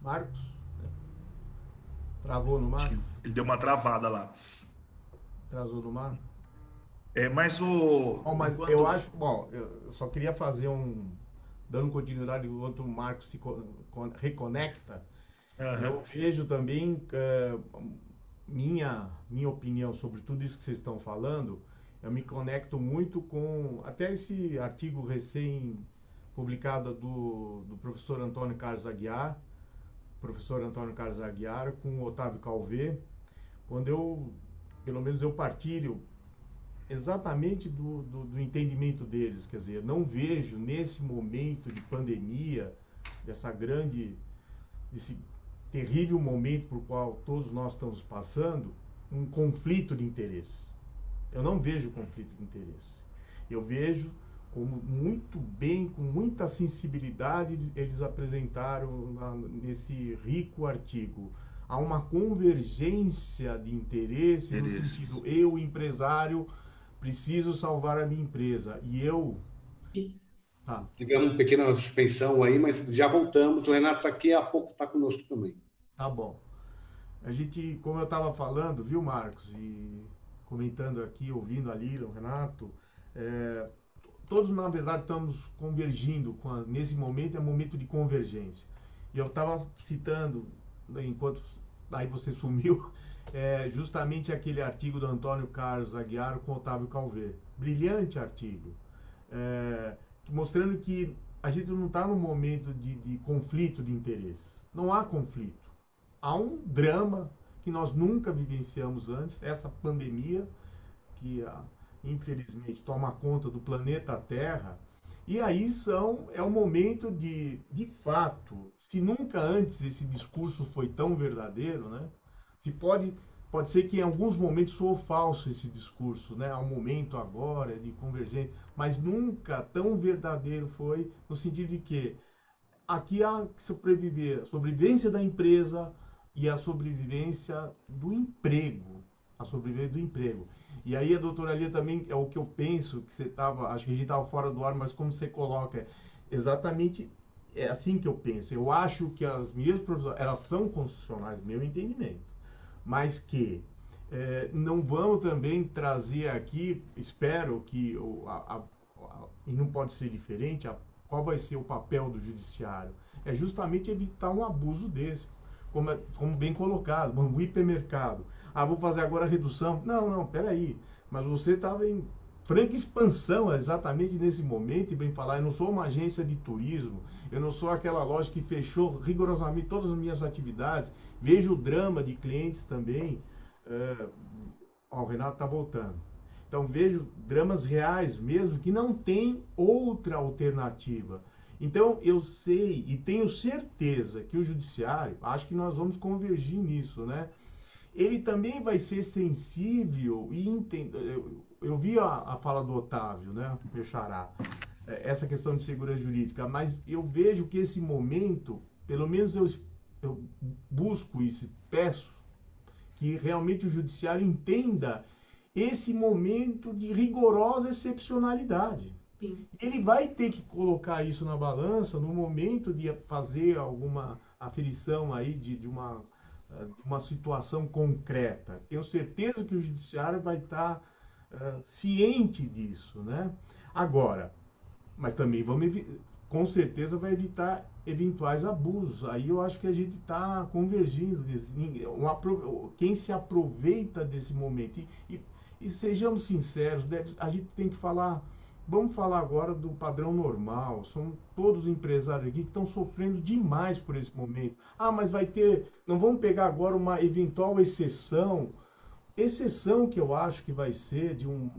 Marcos? Travou no Marcos? Ele deu uma travada lá. Travou no Marcos? Mas mas eu acho... Bom, eu só queria fazer dando continuidade enquanto o Marcos se reconecta. Uhum. Eu vejo também... Minha opinião sobre tudo isso que vocês estão falando, eu me conecto muito com até esse artigo recém-publicado do professor Antônio Carlos Aguiar, com o Otávio Calvé, quando pelo menos eu partilho exatamente do entendimento deles, quer dizer, não vejo nesse momento de pandemia, esse terrível momento por qual todos nós estamos passando, um conflito de interesse. Eu não vejo conflito de interesse. Eu vejo como muito bem, com muita sensibilidade, eles apresentaram nesse rico artigo. Há uma convergência de interesse no sentido, eu, empresário, preciso salvar a minha empresa. E eu... Tá. Tivemos uma pequena suspensão aí, mas já voltamos. O Renato está aqui, há pouco está conosco também. Tá bom. A gente, como eu estava falando, viu, Marcos, e comentando aqui, ouvindo a Lília, o Renato, todos, na verdade, estamos convergindo. Nesse momento, é momento de convergência. E eu estava citando, enquanto aí você sumiu, justamente aquele artigo do Antônio Carlos Aguiar com Otávio Calvé. Brilhante artigo. Mostrando que a gente não está num momento de conflito de interesse. Não há conflito. Há um drama que nós nunca vivenciamos antes, essa pandemia que, infelizmente, toma conta do planeta Terra. E aí é um momento de fato, se nunca antes esse discurso foi tão verdadeiro, né? Pode ser que em alguns momentos soou falso esse discurso, né? Há um momento agora de convergência, mas nunca tão verdadeiro foi, no sentido de que aqui há que sobreviver, a sobrevivência da empresa e a sobrevivência do emprego. A sobrevivência do emprego. E aí a doutora Lia também, é o que eu penso, que você estava, acho que a gente estava fora do ar, mas como você coloca, exatamente é assim que eu penso. Eu acho que as medidas provisórias, elas são constitucionais, meu entendimento. Mas que não vamos também trazer aqui, espero que, e não pode ser diferente, qual vai ser o papel do judiciário? É justamente evitar um abuso desse, como bem colocado, um hipermercado. Vou fazer agora a redução. Não, peraí, mas você estava em franca expansão exatamente nesse momento, e bem falar, eu não sou uma agência de turismo, eu não sou aquela loja que fechou rigorosamente todas as minhas atividades, vejo o drama de clientes também, o Renato está voltando, então vejo dramas reais mesmo, que não tem outra alternativa. Então eu sei e tenho certeza que o judiciário, acho que nós vamos convergir nisso, né? Ele também vai ser sensível e entender. Eu vi a fala do Otávio, né, meu xará, essa questão de segurança jurídica, mas eu vejo que esse momento, pelo menos eu busco isso, peço que realmente o judiciário entenda esse momento de rigorosa excepcionalidade. Sim. Ele vai ter que colocar isso na balança no momento de fazer alguma aferição aí de uma situação concreta. Tenho certeza que o judiciário vai estar ciente disso, né? Agora, mas também com certeza vai evitar eventuais abusos. Aí eu acho que a gente está convergindo. Quem se aproveita desse momento, e sejamos sinceros, a gente tem que falar, vamos falar agora do padrão normal, são todos os empresários aqui que estão sofrendo demais por esse momento. Mas não vamos pegar agora uma eventual exceção que eu acho que vai ser de um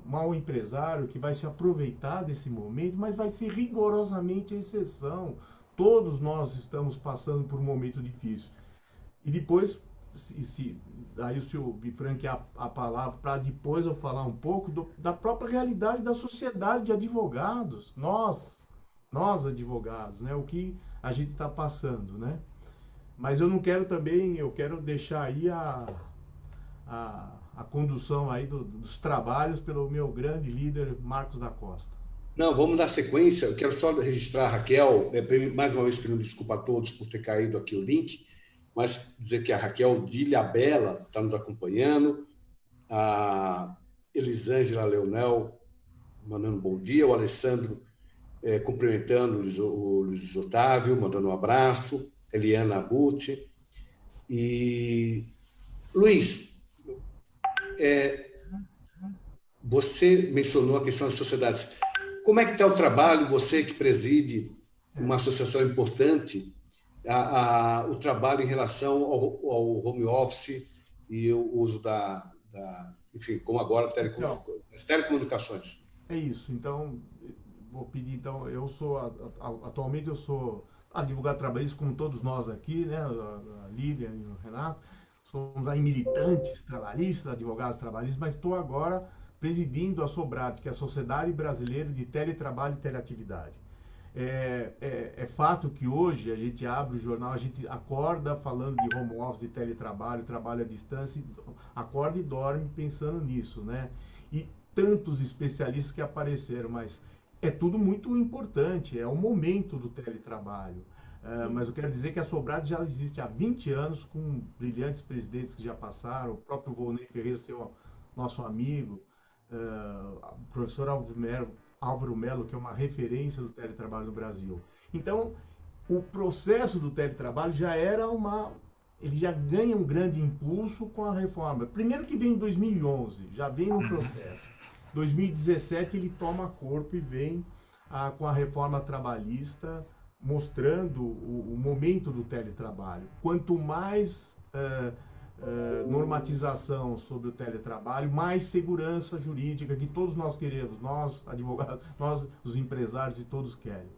mau empresário que vai se aproveitar desse momento, mas vai ser rigorosamente exceção. Todos nós estamos passando por um momento difícil. E depois, aí o senhor me franquear a palavra, para depois eu falar um pouco da própria realidade da sociedade de advogados, nós advogados, né? O que a gente está passando, né? Mas eu não quero também, eu quero deixar aí a condução aí dos trabalhos pelo meu grande líder, Marcos da Costa. Não, vamos dar sequência. Eu quero só registrar a Raquel, mais uma vez pedindo desculpa a todos por ter caído aqui o link, mas dizer que a Raquel de Ilhabela está nos acompanhando, a Elisângela Leonel mandando um bom dia, o Alessandro cumprimentando o Luiz Otávio, mandando um abraço, Eliana Abuti. E, Luiz, você mencionou a questão das sociedades. Como é que está o trabalho, você que preside uma associação importante, o trabalho em relação ao home office e o uso enfim, como agora, as telecomunicações? É isso. Então, vou pedir, atualmente eu sou advogado trabalhista, como todos nós aqui, né, a Lília e o Renato, somos aí militantes trabalhistas, advogados trabalhistas, mas estou agora presidindo a SOBRAT, que é a Sociedade Brasileira de Teletrabalho e Teleatividade. É fato que hoje a gente abre o jornal, a gente acorda falando de home office, de teletrabalho, trabalho à distância, acorda e dorme pensando nisso, né? E tantos especialistas que apareceram, mas é tudo muito importante, é o momento do teletrabalho. Mas eu quero dizer que a Sobrado já existe há 20 anos, com brilhantes presidentes que já passaram, o próprio Volney Ferreira, seu nosso amigo, o professor Álvaro Melo, que é uma referência do teletrabalho no Brasil. Então, o processo do teletrabalho já era ele já ganha um grande impulso com a reforma. Primeiro que vem em 2011, já vem no processo. 2017 ele toma corpo e vem com a reforma trabalhista, mostrando o momento do teletrabalho. Quanto mais normatização sobre o teletrabalho, mais segurança jurídica que todos nós queremos, nós advogados, nós os empresários e todos querem.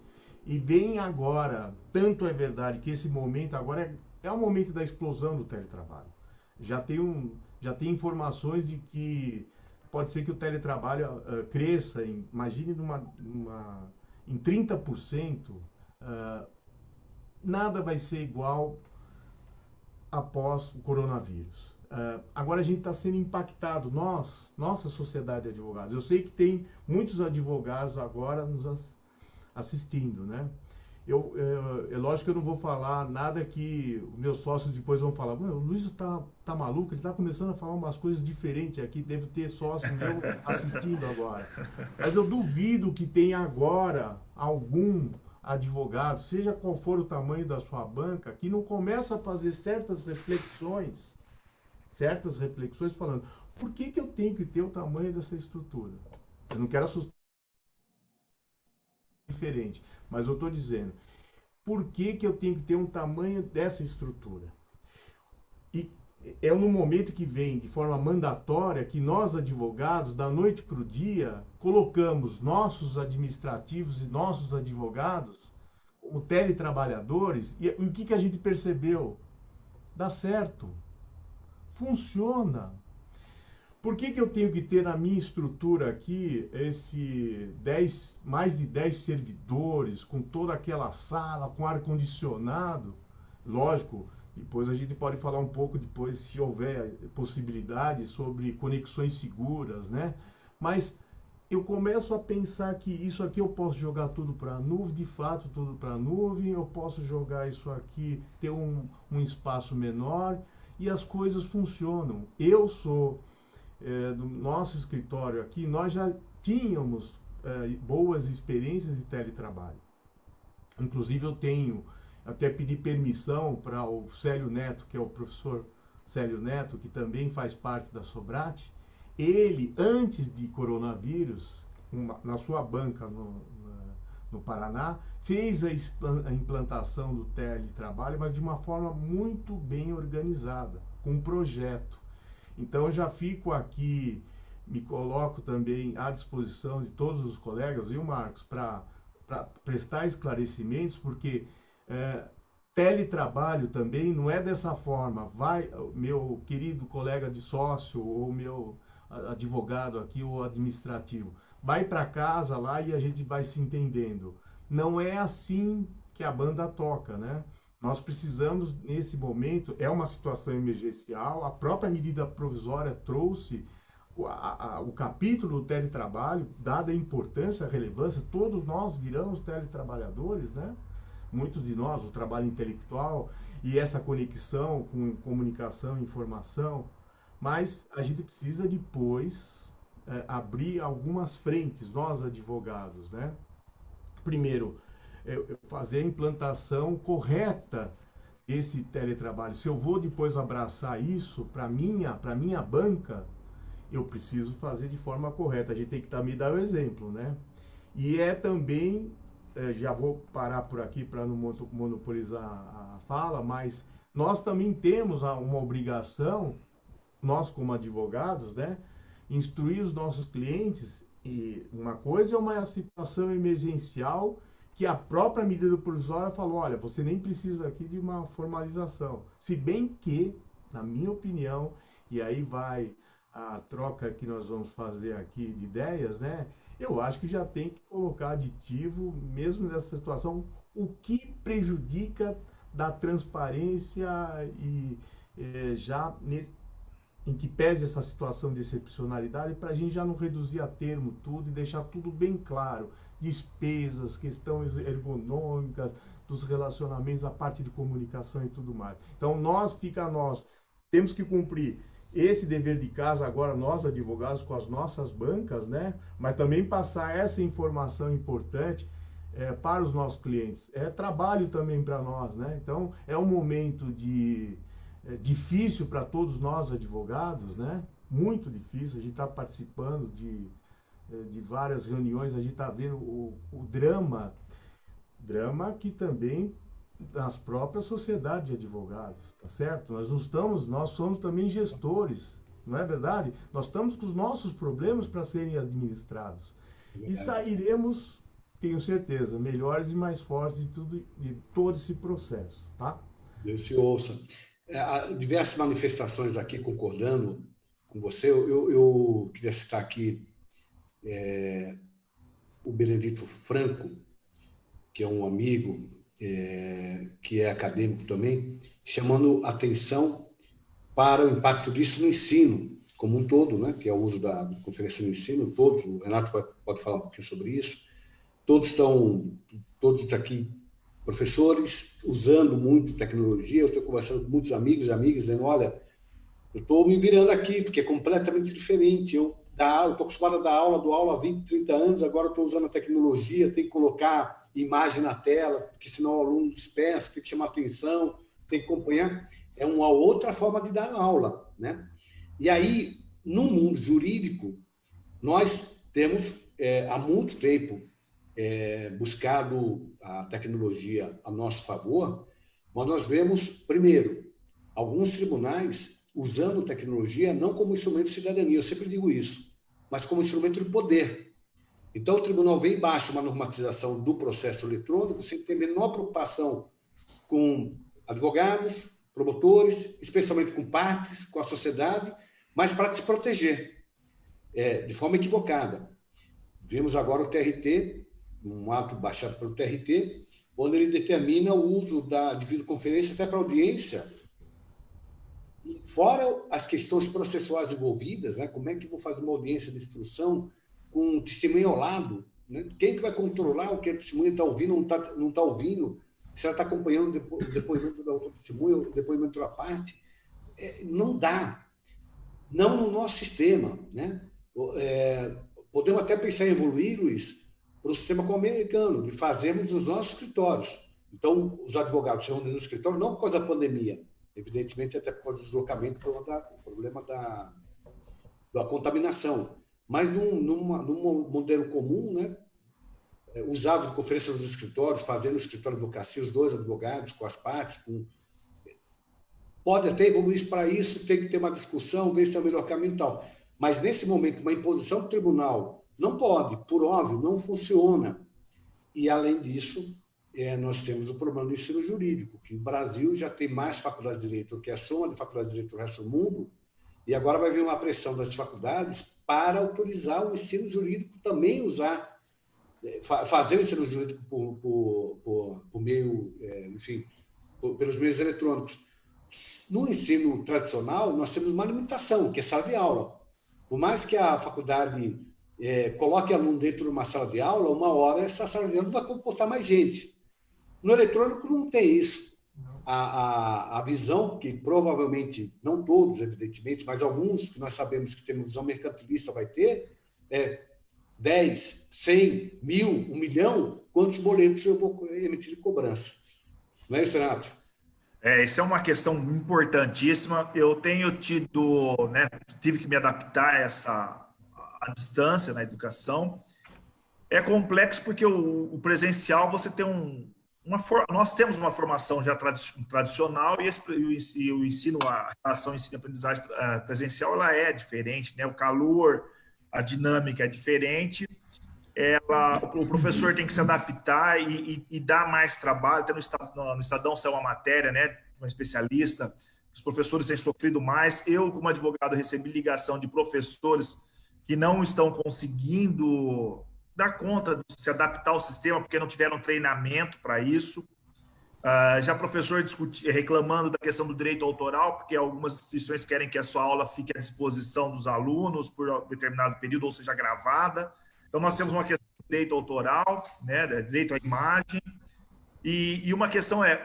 E vem agora, tanto é verdade que esse momento agora é o momento da explosão do teletrabalho. Já tem informações de que pode ser que o teletrabalho cresça, imagine em 30%, nada vai ser igual após o coronavírus. Agora a gente está sendo impactado, nossa sociedade de advogados. Eu sei que tem muitos advogados agora nos assistindo, né? É lógico que eu não vou falar nada que os meus sócios depois vão falar, o Luiz tá maluco, ele está começando a falar umas coisas diferentes aqui, deve ter sócio meu assistindo agora. Mas eu duvido que tenha agora algum advogado, seja qual for o tamanho da sua banca, que não começa a fazer certas reflexões falando, por que eu tenho que ter o tamanho dessa estrutura? Eu não quero assustar diferente, mas eu estou dizendo, por que eu tenho que ter um tamanho dessa estrutura? E é no momento que vem de forma mandatória que nós advogados, da noite para o dia, colocamos nossos administrativos e nossos advogados como teletrabalhadores, e o que a gente percebeu? Dá certo, funciona. Por que eu tenho que ter na minha estrutura aqui mais de 10 servidores, com toda aquela sala, com ar-condicionado? Lógico, depois a gente pode falar um pouco, depois, se houver possibilidade, sobre conexões seguras, né? Mas eu começo a pensar que isso aqui eu posso jogar tudo para a nuvem, de fato tudo para a nuvem, eu posso jogar isso aqui, ter um espaço menor, e as coisas funcionam. Eu sou... do nosso escritório aqui, nós já tínhamos boas experiências de teletrabalho. Inclusive eu até pedi permissão para o Célio Neto, que é o professor Célio Neto, que também faz parte da Sobrate. Ele, antes de coronavírus, na sua banca no Paraná, fez a implantação do teletrabalho, mas de uma forma muito bem organizada, com um projeto. Então, eu já fico aqui, me coloco também à disposição de todos os colegas, viu, Marcos, para prestar esclarecimentos, porque teletrabalho também não é dessa forma. Meu querido colega de sócio, ou meu advogado aqui, ou administrativo, vai para casa lá e a gente vai se entendendo. Não é assim que a banda toca, né? Nós precisamos, nesse momento, é uma situação emergencial, a própria medida provisória trouxe o capítulo do teletrabalho, dada a importância, a relevância, todos nós viramos teletrabalhadores, né? Muitos de nós, o trabalho intelectual e essa conexão com comunicação e informação, mas a gente precisa depois abrir algumas frentes, nós advogados, né? Primeiro, fazer a implantação correta desse teletrabalho. Se eu vou depois abraçar isso para minha banca, eu preciso fazer de forma correta. A gente tem que também dar o exemplo, né? E também, já vou parar por aqui para não monopolizar a fala, mas nós também temos uma obrigação, nós como advogados, né? Instruir os nossos clientes, e uma coisa é uma situação emergencial que a própria medida provisória falou, olha, você nem precisa aqui de uma formalização. Se bem que, na minha opinião, e aí vai a troca que nós vamos fazer aqui de ideias, né? Eu acho que já tem que colocar aditivo, mesmo nessa situação, o que prejudica da transparência e já em que pese essa situação de excepcionalidade, para a gente já não reduzir a termo tudo e deixar tudo bem claro. Despesas, questões ergonômicas, dos relacionamentos, a parte de comunicação e tudo mais. Então, nós temos que cumprir esse dever de casa agora, nós advogados, com as nossas bancas, né? Mas também passar essa informação importante para os nossos clientes. É trabalho também para nós, né? Então, é um momento difícil para todos nós advogados, né? Muito difícil. A gente está participando de várias reuniões, a gente está vendo o drama que também nas próprias sociedades de advogados, tá certo? Nós somos também gestores, não é verdade? Nós estamos com os nossos problemas para serem administrados. E sairemos, tenho certeza, melhores e mais fortes de todo esse processo, tá? Deus te ouça. Há diversas manifestações aqui concordando com você. Eu queria citar aqui o Benedito Franco, que é um amigo, que é acadêmico também, chamando atenção para o impacto disso no ensino como um todo, né? Que é o uso da conferência no ensino, todos, o Renato pode falar um pouquinho sobre isso, todos aqui, professores, usando muito tecnologia. Eu estou conversando com muitos amigos e amigas, dizendo, olha, eu estou me virando aqui, porque é completamente diferente. Eu estou acostumado a dar aula, dou aula há 20, 30 anos, agora estou usando a tecnologia, tem que colocar imagem na tela, porque senão o aluno dispersa, tem que chamar atenção, tem que acompanhar. É uma outra forma de dar aula, né? E aí, no mundo jurídico, nós temos, há muito tempo, buscado a tecnologia a nosso favor, mas nós vemos, primeiro, alguns tribunais usando tecnologia não como instrumento de cidadania, eu sempre digo isso, mas como instrumento de poder. Então, o tribunal vem embaixo uma normatização do processo eletrônico, sem ter a menor preocupação com advogados, promotores, especialmente com partes, com a sociedade, mas para se proteger, de forma equivocada. Vimos agora o TRT, um ato baixado pelo TRT, onde ele determina o uso de videoconferência até para audiência, fora as questões processuais envolvidas, né? Como é que eu vou fazer uma audiência de instrução com um testemunho ao lado? Né? Quem que vai controlar o que a testemunha está ouvindo ou não está ouvindo? Se ela está acompanhando o depoimento da outra testemunha, o depoimento da parte? Não dá. Não no nosso sistema, né? Podemos até pensar em evoluir, Luiz, para o sistema como americano, de fazermos nos nossos escritórios. Então, os advogados se reúnem no escritório não por causa da pandemia, evidentemente até por causa do deslocamento, por problema da contaminação, mas num modelo comum, né? Usar as conferências dos escritórios, fazendo o escritório de advocacia, os dois advogados com as partes, pode até evoluir para isso, tem que ter uma discussão, ver se é o melhor caminho e tal. Mas, nesse momento, uma imposição do tribunal não pode, por óbvio, não funciona. E, além disso, nós temos o problema do ensino jurídico, que o Brasil já tem mais faculdades de direito do que a soma de faculdades de direito do resto do mundo, e agora vai vir uma pressão das faculdades para autorizar o ensino jurídico também fazer o ensino jurídico por meio, enfim, pelos meios eletrônicos. No ensino tradicional, nós temos uma limitação, que é sala de aula. Por mais que a faculdade coloque aluno dentro de uma sala de aula, uma hora essa sala de aula vai comportar mais gente. No eletrônico não tem isso. A visão que provavelmente, não todos, evidentemente, mas alguns que nós sabemos que temos visão mercantilista vai ter, 10, 100, 1000, 1 milhão, quantos boletos eu vou emitir de cobrança. Não é isso, Renato? Isso é uma questão importantíssima. Eu tenho tive que me adaptar à distância na educação. É complexo porque o presencial você tem nós temos uma formação já tradicional e o ensino, a relação ensino-aprendizagem presencial, ela é diferente, né? O calor, a dinâmica é diferente. O professor tem que se adaptar e dar mais trabalho. Até no Estadão saiu uma matéria, né, uma especialista, os professores têm sofrido mais. Eu, como advogado, recebi ligação de professores que não estão conseguindo dar conta de se adaptar ao sistema porque não tiveram treinamento para isso. Já professor reclamando da questão do direito autoral, porque algumas instituições querem que a sua aula fique à disposição dos alunos por determinado período, ou seja, gravada. Então, nós temos uma questão de direito autoral, né, direito à imagem, e uma questão é,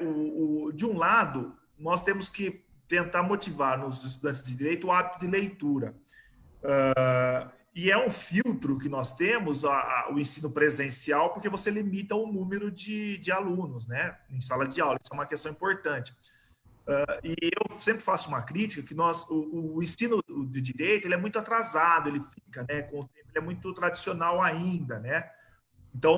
de um lado, nós temos que tentar motivar nos estudantes de direito o hábito de leitura. E é um filtro que nós temos, o ensino presencial, porque você limita o número de alunos, né, em sala de aula. Isso é uma questão importante. E eu sempre faço uma crítica que o ensino de direito ele é muito atrasado, ele fica, né, com o tempo, ele é muito tradicional ainda, né? Então,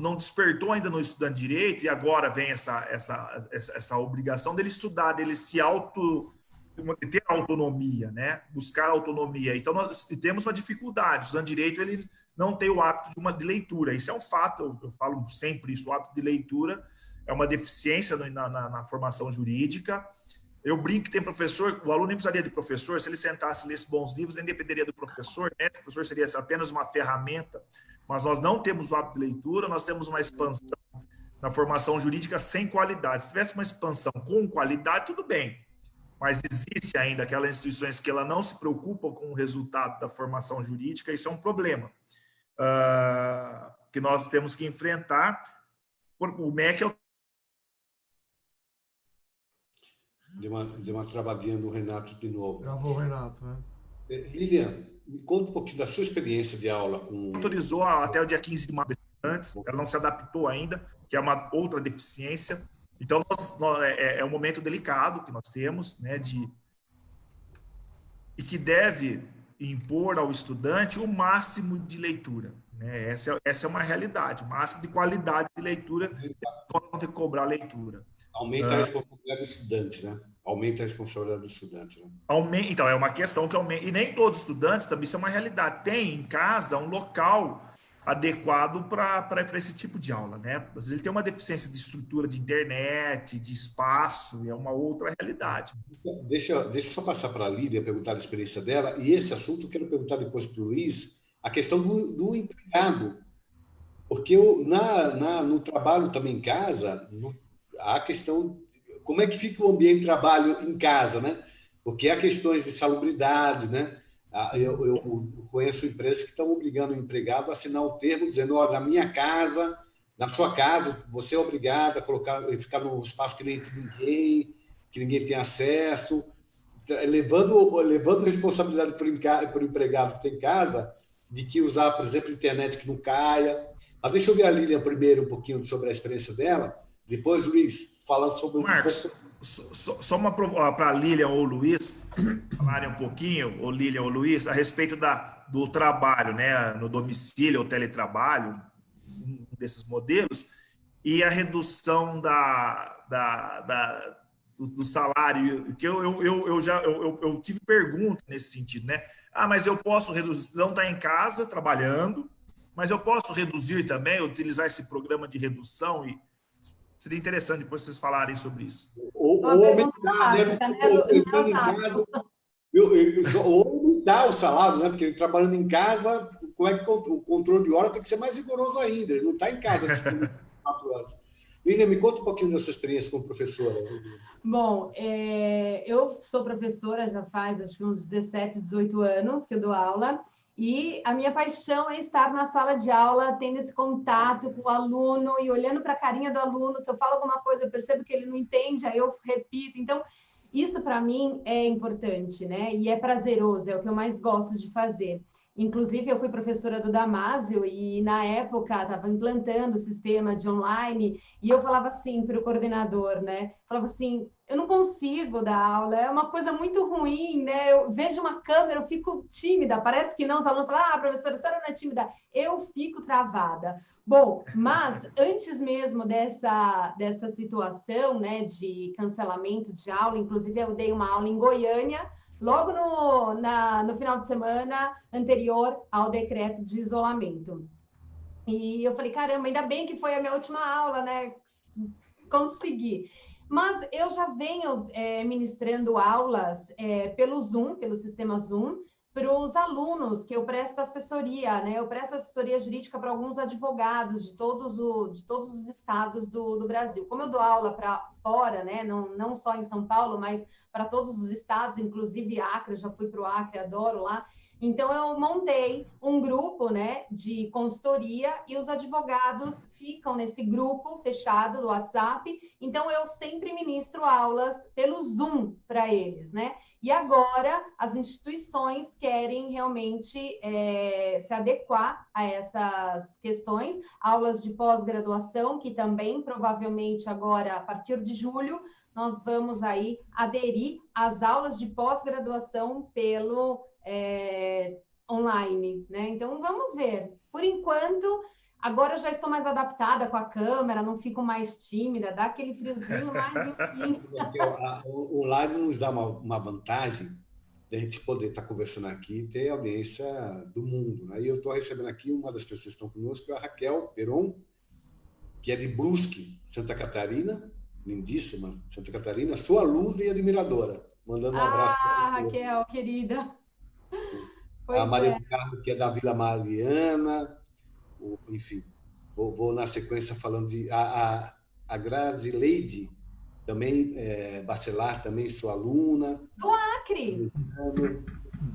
não despertou ainda no estudante de direito, e agora vem essa obrigação dele estudar, dele ter autonomia, né? Buscar autonomia. Então, nós temos uma dificuldade. O estudante de direito ele não tem o hábito de leitura. Isso é um fato, eu falo sempre isso, o hábito de leitura é uma deficiência na formação jurídica. Eu brinco que tem professor, o aluno nem precisaria de professor, se ele sentasse e lesse bons livros, nem dependeria do professor, né? O professor seria apenas uma ferramenta, mas nós não temos o hábito de leitura, nós temos uma expansão na formação jurídica sem qualidade. Se tivesse uma expansão com qualidade, tudo bem. Mas existe ainda aquelas instituições que ela não se preocupam com o resultado da formação jurídica, isso é um problema que nós temos que enfrentar. O MEC é o... Deu uma travadinha no Renato de novo. Gravou o Renato, né? Lilian, me conta um pouquinho da sua experiência de aula com... Autorizou até o dia 15 de março antes, ela não se adaptou ainda, que é uma outra deficiência. Então, é um momento delicado que nós temos, né, e que deve impor ao estudante o máximo de leitura. Né? Essa é uma realidade, o máximo de qualidade de leitura, vão ter que cobrar a leitura. Aumenta a responsabilidade do estudante, né? Aumenta a responsabilidade do estudante. Né? Então, é uma questão que aumenta. E nem todos os estudantes, também isso é uma realidade. Tem em casa um local adequado para esse tipo de aula, né? Às vezes ele tem uma deficiência de estrutura de internet, de espaço, e é uma outra realidade. Deixa eu só passar para a Lília, perguntar a experiência dela, e esse assunto eu quero perguntar depois para o Luiz, a questão do empregado. Porque no trabalho também em casa, há a questão, como é que fica o ambiente de trabalho em casa, né? Porque há questões de salubridade, né? Eu conheço empresas que estão obrigando o empregado a assinar um termo dizendo, olha, na minha casa, na sua casa, você é obrigado a ficar num espaço que nem tem ninguém, que ninguém tem acesso, levando responsabilidade para o empregado que tem em casa, de que usar, por exemplo, internet que não caia. Mas deixa eu ver a Lilian primeiro um pouquinho sobre a experiência dela, depois, Luiz, falando sobre Marcos, só uma para a Lilian ou o Luiz falarem um pouquinho, ou Lilian ou Luiz, a respeito do trabalho, né, no domicílio ou teletrabalho, um desses modelos, e a redução do salário, que eu tive pergunta nesse sentido, né? Mas eu posso reduzir, não está em casa trabalhando, mas eu posso reduzir também, utilizar esse programa de redução e seria interessante depois vocês falarem sobre isso. Ou aumentar, né? Ou aumentar o salário, né? Porque ele trabalhando em casa, como é que o controle de hora tem que ser mais rigoroso ainda. Ele não está em casa 4 horas. Lilian, me conta um pouquinho da sua experiência como professora. Bom, eu sou professora já faz acho que uns 17, 18 anos que eu dou aula. E a minha paixão é estar na sala de aula, tendo esse contato com o aluno e olhando para a carinha do aluno. Se eu falo alguma coisa, eu percebo que ele não entende, aí eu repito. Então, isso para mim é importante, né? E é prazeroso, é o que eu mais gosto de fazer. Inclusive, eu fui professora do Damásio e, na época, estava implantando o sistema de online e eu falava assim para o coordenador, né? Falava assim, eu não consigo dar aula, é uma coisa muito ruim, né? Eu vejo uma câmera, eu fico tímida, parece que não, os alunos falam, professora, a senhora não é tímida. Eu fico travada. Bom, mas antes mesmo dessa situação, né, de cancelamento de aula, inclusive eu dei uma aula em Goiânia, logo no final de semana anterior ao decreto de isolamento. E eu falei, caramba, ainda bem que foi a minha última aula, né? Consegui. Mas eu já venho ministrando aulas pelo Zoom, pelo sistema Zoom, para os alunos, que eu presto assessoria, né? Eu presto assessoria jurídica para alguns advogados de todos os estados do Brasil. Como eu dou aula para fora, né? Não só em São Paulo, mas para todos os estados, inclusive Acre, eu já fui para o Acre, adoro lá. Então, eu montei um grupo, né, de consultoria e os advogados ficam nesse grupo fechado do WhatsApp. Então, eu sempre ministro aulas pelo Zoom para eles, né? E agora as instituições querem realmente se adequar a essas questões. Aulas de pós-graduação, que também provavelmente agora, a partir de julho, nós vamos aí aderir às aulas de pós-graduação pelo online, né? Então, vamos ver. Por enquanto, agora eu já estou mais adaptada com a câmera, não fico mais tímida, dá aquele friozinho, mas enfim. O online nos dá uma vantagem de a gente poder estar conversando aqui e ter audiência do mundo, né? E eu estou recebendo aqui uma das pessoas que estão conosco, a Raquel Peron, que é de Brusque, Santa Catarina, lindíssima, Santa Catarina, sua aluna e admiradora. Mandando um abraço para a Raquel, querida. Pois a Maria do Carmo, que é da Vila Mariana, enfim, vou na sequência falando de a Grazi Leide, também, Bacelar, também sua aluna. Do Acre!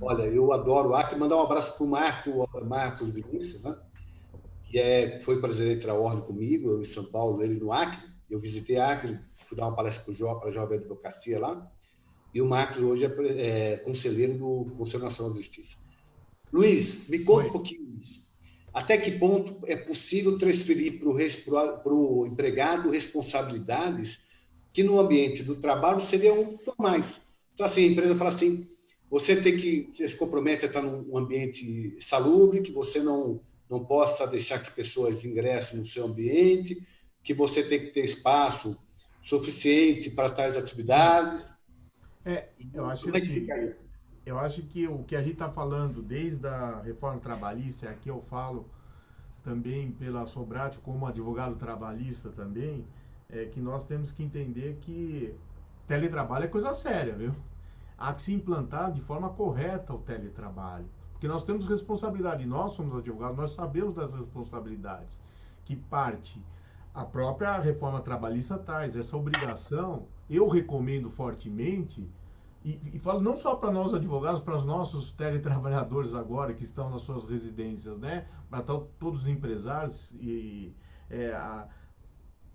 Olha, eu adoro o Acre. Mandar um abraço para o Marcos Vinícius, né? Que foi presidente da Ordem comigo, eu em São Paulo, ele no Acre. Eu visitei Acre, fui dar uma palestra para a Jovem Advocacia lá. E o Marcos hoje é conselheiro do Conselho Nacional de Justiça. Luiz, me conta um pouquinho disso. Até que ponto é possível transferir para o empregado responsabilidades que no ambiente do trabalho seriam normais? Então, assim, a empresa fala assim, você se compromete a estar num ambiente salubre, que você não possa deixar que pessoas ingressem no seu ambiente, que você tem que ter espaço suficiente para tais atividades. Eu acho eu acho que o que a gente está falando desde a reforma trabalhista, aqui eu falo também pela Sobratio como advogado trabalhista também, é que nós temos que entender que teletrabalho é coisa séria, viu? Há que se implantar de forma correta o teletrabalho, porque nós temos responsabilidade, nós somos advogados, nós sabemos das responsabilidades que parte a própria reforma trabalhista traz, essa obrigação. Eu recomendo fortemente, e falo não só para nós advogados, para os nossos teletrabalhadores agora que estão nas suas residências, né? Para todos os empresários,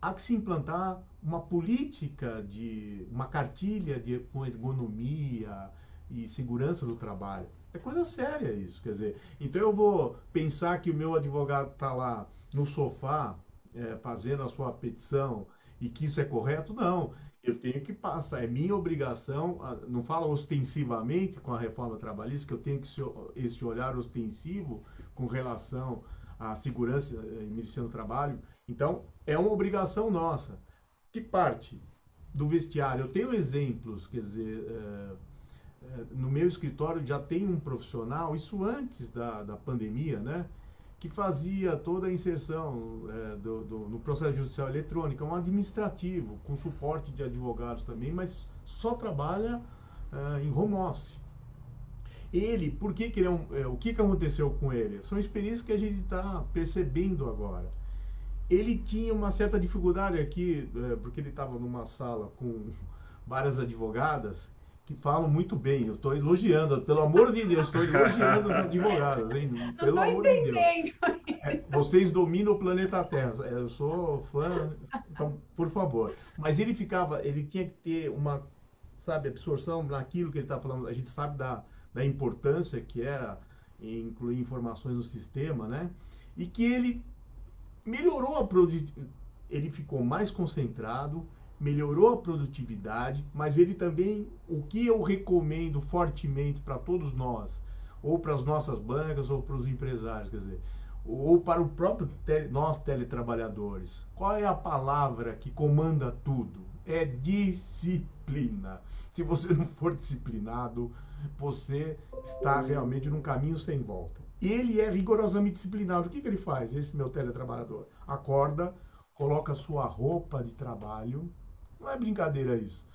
há que se implantar uma política, uma cartilha com ergonomia e segurança do trabalho. É coisa séria isso, quer dizer, então eu vou pensar que o meu advogado está lá no sofá fazendo a sua petição e que isso é correto? Não. Eu tenho que passar, é minha obrigação, não fala ostensivamente com a reforma trabalhista, que eu tenho que esse olhar ostensivo com relação à segurança e medicina do trabalho. Então, é uma obrigação nossa. Que parte do vestiário? Eu tenho exemplos, quer dizer, no meu escritório já tem um profissional, isso antes da pandemia, né? Que fazia toda a inserção no processo judicial eletrônico, um administrativo, com suporte de advogados também, mas só trabalha em home office. Ele, por que ele o que aconteceu com ele? São experiências que a gente está percebendo agora. Ele tinha uma certa dificuldade aqui, porque ele estava numa sala com várias advogadas, que falam muito bem. Eu estou elogiando, pelo amor de Deus, estou elogiando as advogadas, hein? Pelo amor de Deus. Vocês dominam o planeta Terra. Eu sou fã, então, por favor. Mas ele tinha que ter uma, absorção naquilo que ele está falando. A gente sabe da importância que é incluir informações no sistema, né? E que ele melhorou a produtividade, ele ficou mais concentrado, melhorou a produtividade, mas ele também, o que eu recomendo fortemente para todos nós, ou para as nossas bancas, ou para os empresários, quer dizer, ou para o próprio nós teletrabalhadores, qual é a palavra que comanda tudo? É disciplina. Se você não for disciplinado, você está realmente num caminho sem volta. Ele é rigorosamente disciplinado. O que ele faz, esse meu teletrabalhador? Acorda, coloca a sua roupa de trabalho. Não é brincadeira isso.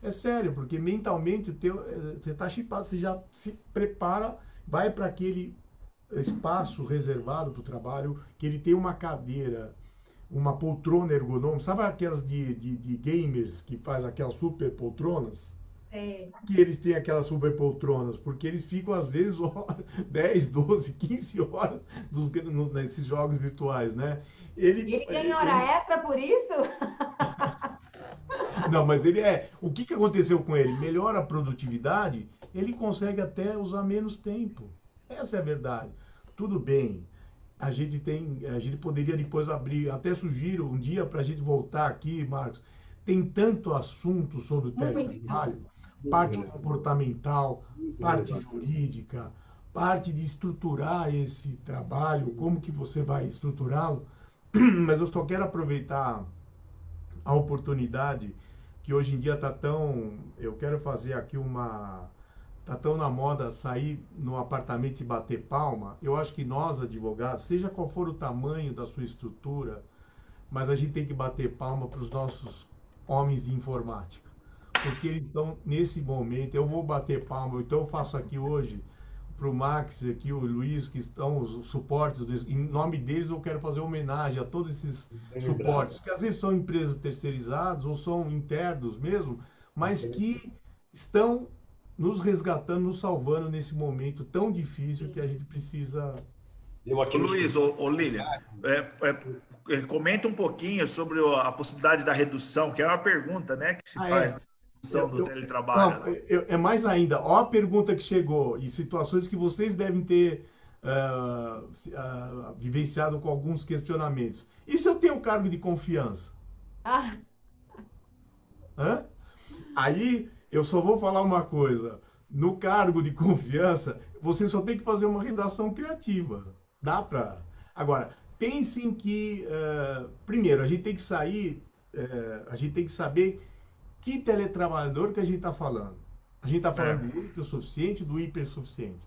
É sério, porque mentalmente você está chipado, você já se prepara vai para aquele espaço reservado para o trabalho, que ele tem uma cadeira, uma poltrona ergonômica, sabe aquelas de gamers que faz aquelas super poltronas? É. Que eles têm aquelas super poltronas, porque eles ficam às vezes 10, 12, 15 horas nesses jogos virtuais, né? Ele ganha hora extra por isso? Não, mas o que aconteceu com ele? Melhora a produtividade, ele consegue até usar menos tempo. Essa é a verdade. Tudo bem. A gente poderia depois abrir, até sugiro um dia para a gente voltar aqui, Marcos. Tem tanto assunto sobre o teletrabalho, parte comportamental, parte jurídica, parte de estruturar esse trabalho, como que você vai estruturá-lo. Mas eu só quero aproveitar a oportunidade que hoje em dia está tão... Eu quero fazer aqui está tão na moda sair no apartamento e bater palma. Eu acho que nós, advogados, seja qual for o tamanho da sua estrutura, mas a gente tem que bater palma para os nossos homens de informática. Porque eles estão, nesse momento, eu vou bater palma, então eu faço aqui hoje, para o Max, aqui o Luiz, que estão os suportes, em nome deles eu quero fazer homenagem a todos esses suportes, que às vezes são empresas terceirizadas ou são internos mesmo, mas que estão nos resgatando, nos salvando nesse momento tão difícil que a gente precisa... Luiz, Lilian, comenta um pouquinho sobre a possibilidade da redução, que é uma pergunta, né, que se faz da redução do teletrabalho. Não, é mais ainda, ó a pergunta que chegou, e situações que vocês devem ter vivenciado com alguns questionamentos. E se eu tenho cargo de confiança? Hã? Aí, eu só vou falar uma coisa. No cargo de confiança, você só tem que fazer uma redação criativa. Dá para... Agora, pensem que, primeiro, a gente tem que sair, a gente tem que saber que teletrabalhador que a gente está falando. A gente está falando do hipersuficiente, do hipersuficiente.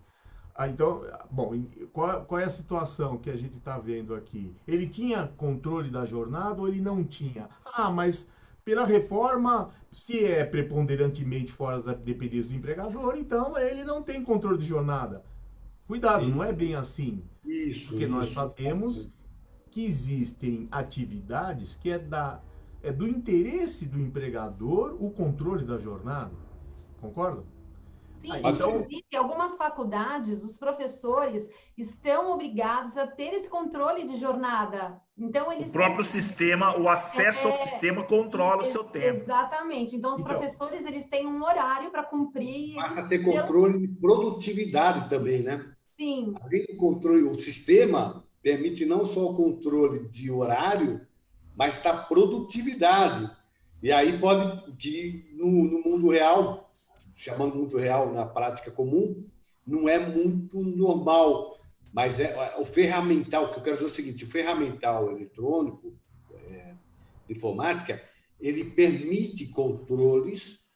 Então, bom, qual é a situação que a gente está vendo aqui? Ele tinha controle da jornada ou ele não tinha? Mas pela reforma, se é preponderantemente fora da dependência do empregador, então ele não tem controle de jornada. Cuidado, não é bem assim. Porque nós sabemos que existem atividades que é do interesse do empregador o controle da jornada. Concorda? Sim, inclusive, em algumas faculdades, os professores estão obrigados a ter esse controle de jornada. Então, eles o próprio sistema, o acesso ao sistema controla o seu tempo. Exatamente. Então, os professores eles têm um horário para cumprir. Passa a ter controle de produtividade também, né? Sim. Além do controle, o sistema permite não só o controle de horário, mas da produtividade. E aí pode, que no mundo real, chamando mundo real na prática comum, não é muito normal, mas o ferramental, o que eu quero dizer é o seguinte, o ferramental eletrônico, informática, ele permite controles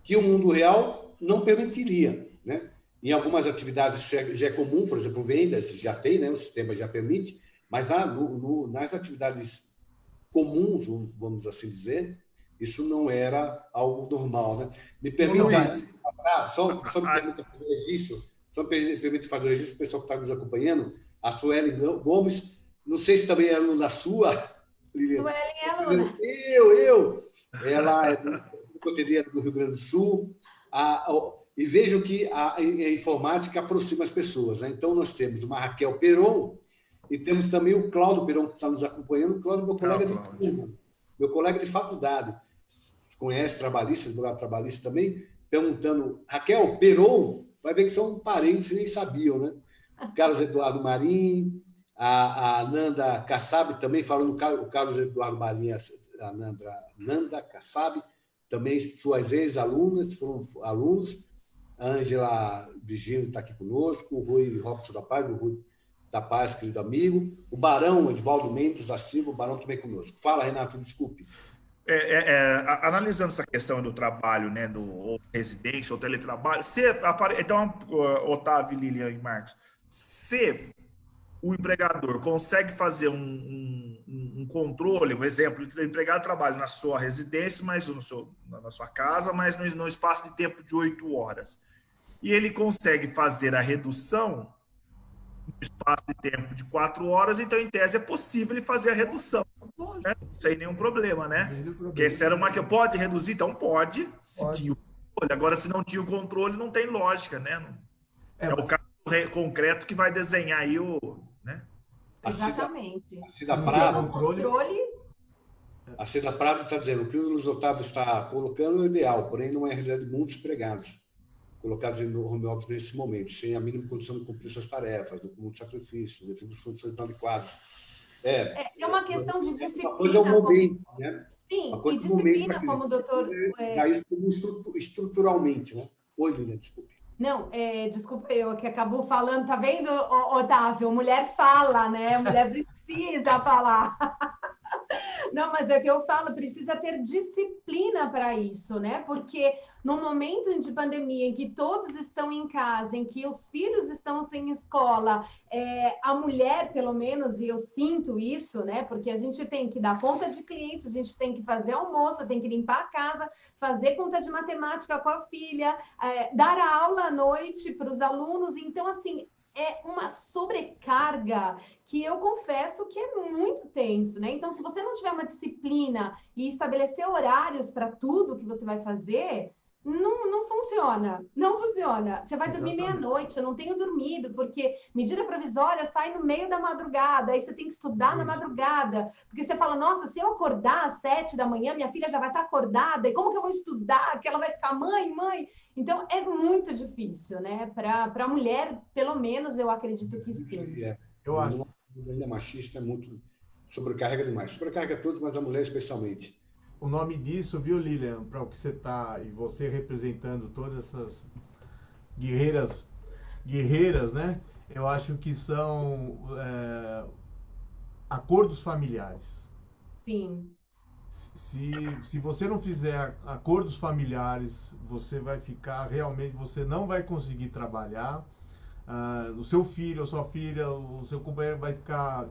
que o mundo real não permitiria, né? Em algumas atividades já é comum, por exemplo, vendas, já tem, né? O sistema já permite, mas nas atividades comuns, vamos assim dizer, isso não era algo normal, né? Me permite só me permite fazer o registro, o pessoal que está nos acompanhando, a Sueli Gomes, não sei se também é aluna sua, Lilian. Sueli é aluna. Ela é do Rio Grande do Sul, e vejo que a informática aproxima as pessoas, né? Então, nós temos uma Raquel Peron e temos também o Cláudio Peron, que está nos acompanhando. O Cláudio é meu colega de turma, meu colega de faculdade. Conhece trabalhista, advogado trabalhista também, perguntando, Raquel Peron, vai ver que são parentes, nem sabiam, né? Carlos Eduardo Marim, a Nanda Kassab também, falando o Carlos Eduardo Marim, a Nanda Kassab, também suas ex-alunas, foram alunos, a Ângela Virgínio está aqui conosco, o Rui Robson da Paz, o Rui da Paz, querido amigo, o Barão, Edvaldo Mendes da Silva, o Barão também conosco. Fala, Renato, desculpe. Analisando essa questão do trabalho, né, do residência ou teletrabalho, então, Otávio, Lilian e Marcos, se o empregador consegue fazer um controle, um exemplo, o empregado trabalha na sua residência, mas na sua casa, mas no espaço de tempo de 8 horas. e ele consegue fazer a redução no espaço de tempo de 4 horas, então, em tese, é possível ele fazer a redução, né? Sem nenhum problema, né? Porque se era uma que pode reduzir, então pode, se tinha o controle. Agora, se não tinha o controle, não tem lógica, né? É o caso concreto que vai desenhar aí o... né? Exatamente. A Cida Prado, A Cida Prado está dizendo que o que o Luiz Otávio está colocando é o ideal, porém não é a realidade de muitos empregados colocados no home office nesse momento, sem a mínima condição de cumprir suas tarefas, com muito sacrifício, devido às funções não adequadas. É uma questão de disciplina. Uma coisa é o momento, né? Sim, uma coisa e disciplina, como o doutor... Daí estruturalmente, né? Oi, Lilian, desculpe. Não, desculpa eu que acabou falando, tá vendo, Otávio? Mulher fala, né? Mulher precisa falar. Não, mas é que eu falo, precisa ter disciplina para isso, né? Porque no momento de pandemia, em que todos estão em casa, em que os filhos estão sem escola, a mulher, pelo menos, e eu sinto isso, né? Porque a gente tem que dar conta de clientes, a gente tem que fazer almoço, tem que limpar a casa, fazer conta de matemática com a filha, dar aula à noite para os alunos. Então, assim, é uma sobrecarga que eu confesso que é muito tenso, né? Então, se você não tiver uma disciplina e estabelecer horários para tudo que você vai fazer, não funciona. Não funciona. Você vai dormir meia-noite, eu não tenho dormido, porque medida provisória sai no meio da madrugada, aí você tem que estudar na madrugada, porque você fala, nossa, se eu acordar às 7 da manhã, minha filha já vai estar acordada, e como que eu vou estudar? Que ela vai ficar, mãe? Então, é muito difícil, né? Para a mulher, pelo menos, eu acredito que sim. Eu acho. A mulher machista é muito... sobrecarrega demais. Sobrecarrega todos, mas a mulher especialmente. O nome disso, viu, Lilian, para o que você está, e você representando todas essas guerreiras, né? Eu acho que são acordos familiares. Sim. Se você não fizer acordos familiares, você vai ficar realmente, você não vai conseguir trabalhar. O seu filho, a sua filha, o seu companheiro vai ficar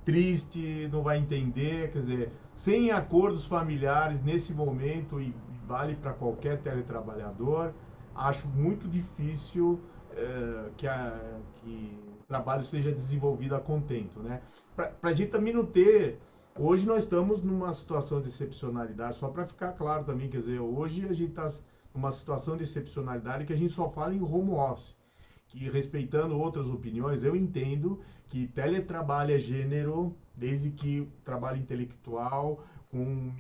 triste, não vai entender. Quer dizer, sem acordos familiares nesse momento, e vale para qualquer teletrabalhador, acho muito difícil que o trabalho seja desenvolvido a contento, né? Para a gente também não ter... Hoje nós estamos numa situação de excepcionalidade, só para ficar claro também, quer dizer, hoje a gente está numa situação de excepcionalidade que a gente só fala em home office, que, respeitando outras opiniões, eu entendo que teletrabalho é gênero, desde que trabalho intelectual, com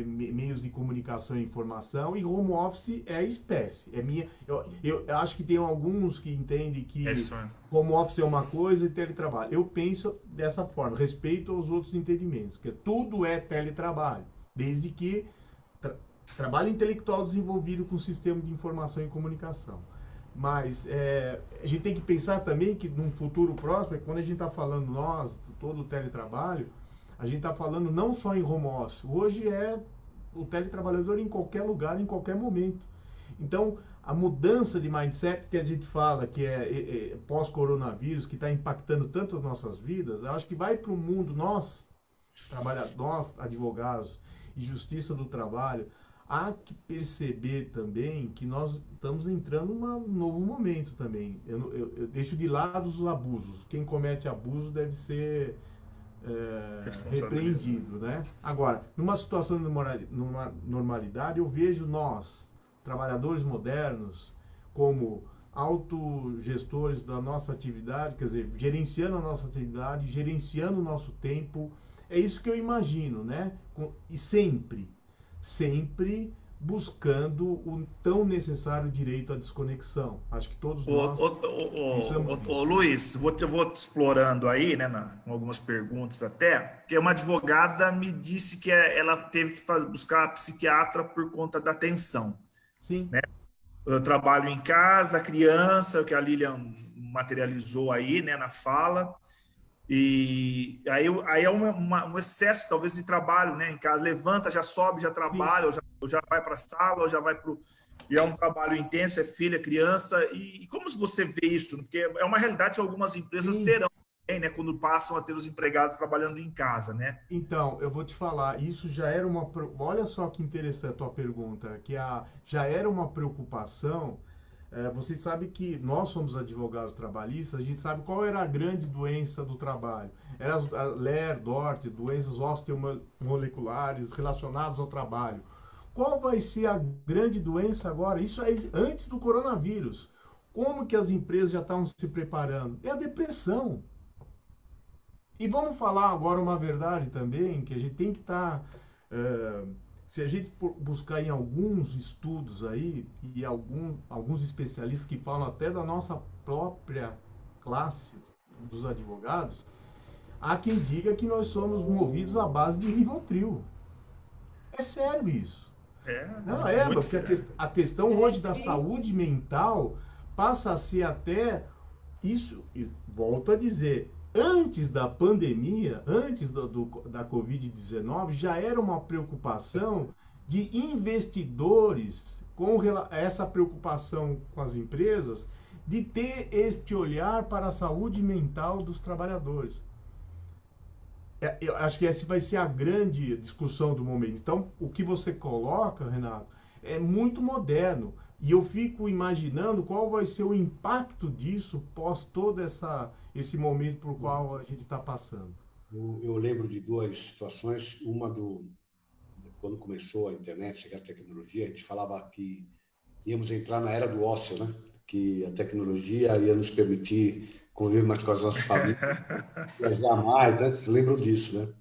meios de comunicação e informação, e home office é espécie. Eu acho que tem alguns que entendem que home office é uma coisa e teletrabalho. Eu penso dessa forma, respeito aos outros entendimentos, que tudo é teletrabalho, desde que trabalho intelectual desenvolvido com sistema de informação e comunicação. Mas a gente tem que pensar também que num futuro próximo, quando a gente está falando todo o teletrabalho, a gente está falando não só em home office. Hoje é o teletrabalhador em qualquer lugar, em qualquer momento. Então, a mudança de mindset que a gente fala, que é pós-coronavírus, que está impactando tanto as nossas vidas, eu acho que vai para o mundo, nós, advogados e justiça do trabalho, há que perceber também que nós estamos entrando num novo momento também. Eu deixo de lado os abusos. Quem comete abuso deve ser repreendido, né? Agora, numa situação de normalidade, eu vejo nós, trabalhadores modernos, como autogestores da nossa atividade, quer dizer, gerenciando a nossa atividade, gerenciando o nosso tempo. É isso que eu imagino, né? E sempre buscando o tão necessário direito à desconexão. Acho que todos nós precisamos disso. Luiz, vou te explorando aí, né, com algumas perguntas até, porque uma advogada me disse que ela teve que buscar psiquiatra por conta da tensão. Sim. Né? Eu trabalho em casa, criança, o que a Lilian materializou aí, né, na fala. E aí é um excesso, talvez, de trabalho, né, em casa. Levanta, já sobe, já trabalha, ou já vai para a sala, ou já vai para o... E é um trabalho intenso, é filha, criança. E como você vê isso? Porque é uma realidade que algumas empresas terão, né, quando passam a ter os empregados trabalhando em casa, né? Então, eu vou te falar, isso já era uma... Olha só que interessante a tua pergunta, que já era uma preocupação Vocês sabem que nós somos advogados trabalhistas, a gente sabe qual era a grande doença do trabalho. Era a LER, DORT, doenças osteomoleculares relacionadas ao trabalho. Qual vai ser a grande doença agora? Isso é antes do coronavírus. Como que as empresas já estão se preparando? É a depressão. E vamos falar agora uma verdade também, que a gente tem que estar... se a gente buscar em alguns estudos aí, e alguns especialistas que falam até da nossa própria classe dos advogados, há quem diga que nós somos movidos à base de Rivotril. É sério isso. Porque a questão hoje da saúde mental passa a ser até isso, e volto a dizer, antes da pandemia, antes da Covid-19, já era uma preocupação de investidores com essa preocupação com as empresas de ter este olhar para a saúde mental dos trabalhadores. Eu acho que essa vai ser a grande discussão do momento. Então, o que você coloca, Renato, é muito moderno. E eu fico imaginando qual vai ser o impacto disso pós todo esse momento por qual a gente está passando. Eu lembro de duas situações. Uma quando começou a internet, chegar a tecnologia, a gente falava que íamos entrar na era do ócio, né? Que a tecnologia ia nos permitir conviver mais com as nossas famílias, viajar mais. Antes lembro disso, né?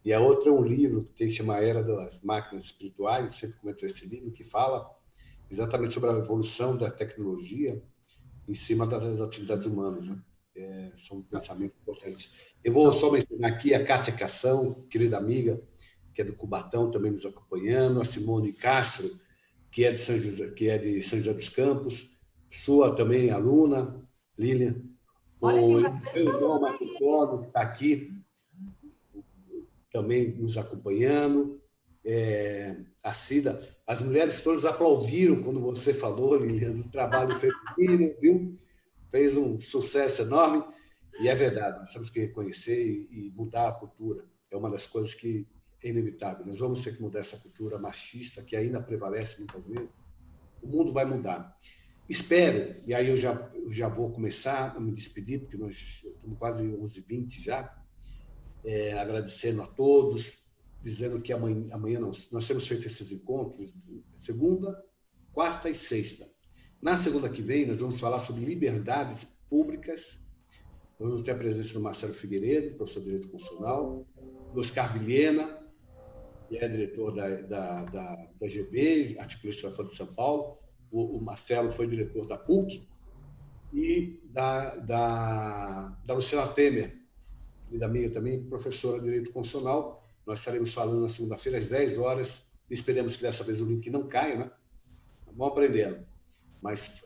E a outra é um livro que chama A Era das Máquinas Espirituais. Eu sempre comento esse livro que fala exatamente sobre a evolução da tecnologia em cima das atividades humanas, né? São pensamentos importantes. Eu vou só mencionar aqui a Kátia Cação, querida amiga, que é do Cubatão, também nos acompanhando, a Simone Castro, que é de São José dos Campos, sua também aluna, Lilian, o João Marcos, que está aqui, também nos acompanhando, a Cida. As mulheres todas aplaudiram quando você falou, Lilian, do trabalho feminino, viu? Fez um sucesso enorme, e é verdade, nós temos que reconhecer e mudar a cultura. É uma das coisas que é inevitável. Nós vamos ter que mudar essa cultura machista, que ainda prevalece muitas vezes. O mundo vai mudar. Espero, e aí eu já vou começar a me despedir, porque nós estamos quase 11h20 já, agradecendo a todos, dizendo que amanhã nós temos feito esses encontros, segunda, quarta e sexta. Na segunda que vem, nós vamos falar sobre liberdades públicas. Nós vamos ter a presença do Marcelo Figueiredo, professor de Direito Constitucional, do Oscar Vilhena, que é diretor da GV, articulista da Folha de São Paulo. O Marcelo foi diretor da PUC, e da Luciana Temer, minha amiga também, professora de Direito Constitucional. Nós estaremos falando na segunda-feira, às 10 horas. Esperemos que dessa vez o link não caia, né? Vamos aprendendo. Mas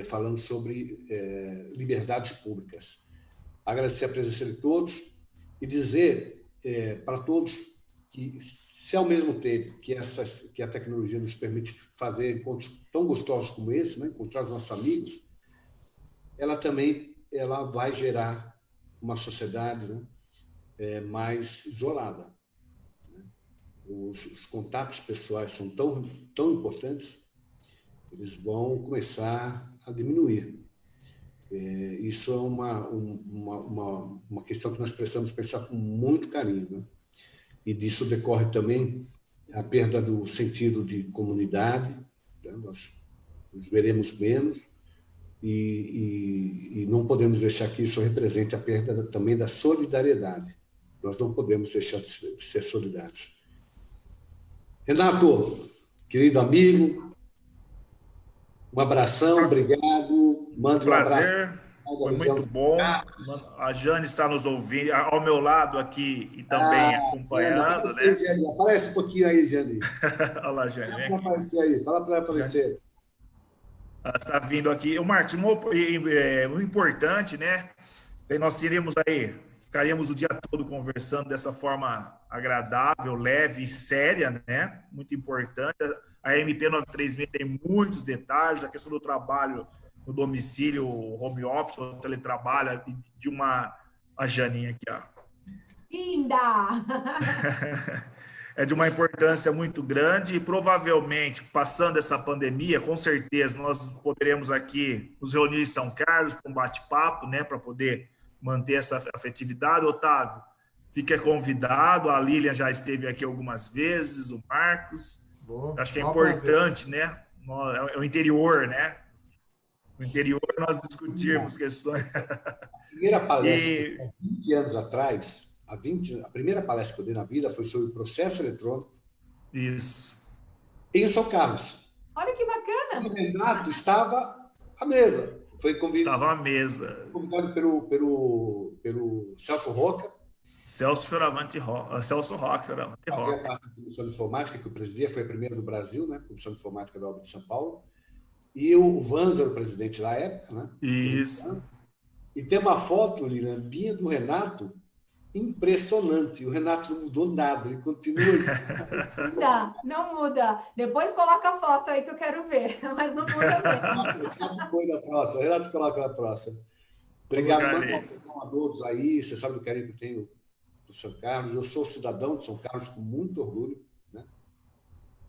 falando sobre liberdades públicas. Agradecer a presença de todos e dizer para todos que, se ao mesmo tempo que a tecnologia nos permite fazer encontros tão gostosos como esse, né? Encontrar os nossos amigos, ela vai gerar uma sociedade, né? Mais isolada. Né? Os contatos pessoais são tão importantes, eles vão começar a diminuir. Isso é uma questão que nós precisamos pensar com muito carinho, né? E disso decorre também a perda do sentido de comunidade, né? Nós nos veremos menos e não podemos deixar que isso represente a perda também da solidariedade. Nós não podemos deixar de ser solidários. Renato, querido amigo, um abração, obrigado. Mande um prazer, foi muito bom. A Jane está nos ouvindo, ao meu lado aqui e também acompanhando. Jane, né? Jane, aparece um pouquinho aí, Jane. Olha lá, Jane. Fala para aparecer aí, fala para aparecer. Ela está vindo aqui. O Marcos, o importante, né? Nós ficaríamos o dia todo conversando dessa forma agradável, leve e séria, né? Muito importante. A MP 936 tem muitos detalhes, a questão do trabalho no domicílio, home office, o teletrabalho, de a Janinha aqui, ó. Linda! é de uma importância muito grande e provavelmente, passando essa pandemia, com certeza nós poderemos aqui nos reunir em São Carlos para um bate-papo, né, para poder manter essa afetividade. Otávio, fica convidado, a Lilian já esteve aqui algumas vezes, o Marcos. Boa. Acho que é importante, né? É o interior, né? No interior nós discutirmos questões. A primeira palestra, há 20 anos atrás, a primeira palestra que eu dei na vida foi sobre o processo eletrônico. Isso. Em São Carlos. Olha que bacana! O Renato estava à mesa. Foi convidado. Estava à mesa. Convidado pelo Celso Roca. Celso Roca, Fioravante Roca. Fazia parte da Comissão de Informática, que eu presidia, foi a primeira do Brasil, né? Comissão de Informática da OAB de São Paulo. E o Vanzo era o presidente da época, né? Isso. E tem uma foto, Lilian, minha do Renato, impressionante. O Renato não mudou nada, ele continua assim. Não muda. Depois coloca a foto aí que eu quero ver, mas não muda mesmo. O Renato coloca na próxima. Obrigado, a todos aí. Você sabe o carinho que eu tenho do São Carlos. Eu sou cidadão de São Carlos com muito orgulho, né?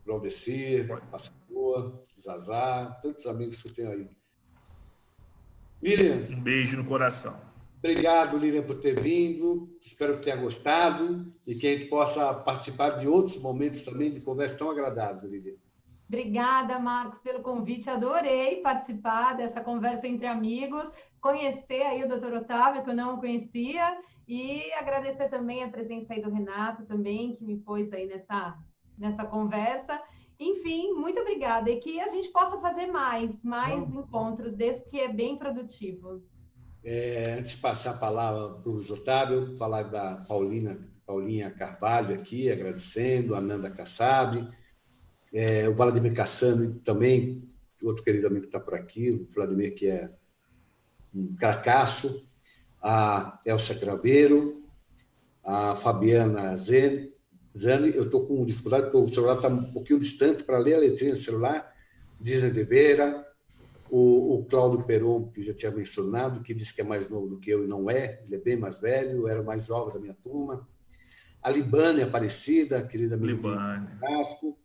Claudecir, Passador, Zazá, tantos amigos que eu tenho aí. Lilian. Um beijo no coração. Obrigado, Lilian, por ter vindo. Espero que tenha gostado e que a gente possa participar de outros momentos também de conversa tão agradável, Lilian. Obrigada, Marcos, pelo convite. Adorei participar dessa conversa entre amigos, conhecer aí o Dr. Otávio, que eu não conhecia, e agradecer também a presença aí do Renato também, que me pôs aí nessa conversa. Enfim, muito obrigada. E que a gente possa fazer mais encontros desses, porque é bem produtivo. Antes de passar a palavra para o Otávio, falar da Paulinha Carvalho aqui, agradecendo, a Nanda Kassab, o Vladimir Cassano também, outro querido amigo que está por aqui, o Vladimir, que é um cracaço, a Elsa Craveiro, a Fabiana Zani. Eu estou com dificuldade, porque o celular está um pouquinho distante para ler a letrinha do celular. Disney de Vera, o Cláudio Peron, que já tinha mencionado, que disse que é mais novo do que eu e não é, ele é bem mais velho, era o mais jovem da minha turma. A Libane Aparecida, a querida amiga do Casco,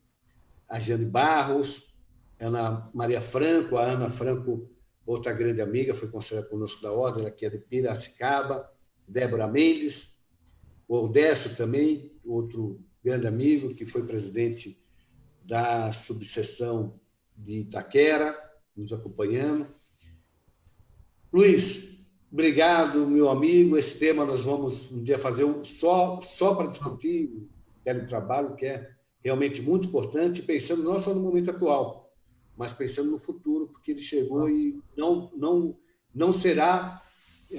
a Jane Barros, a Ana Maria Franco, a Ana Franco, outra grande amiga, foi conselheira conosco da Ordem, ela que é de Piracicaba, Débora Mendes, o Odécio também, outro grande amigo, que foi presidente da subseção de Itaquera, nos acompanhando. Luiz, obrigado, meu amigo. Esse tema nós vamos um dia fazer só para discutir o teletrabalho, que é realmente muito importante, pensando não só no momento atual, mas pensando no futuro, porque ele chegou e não será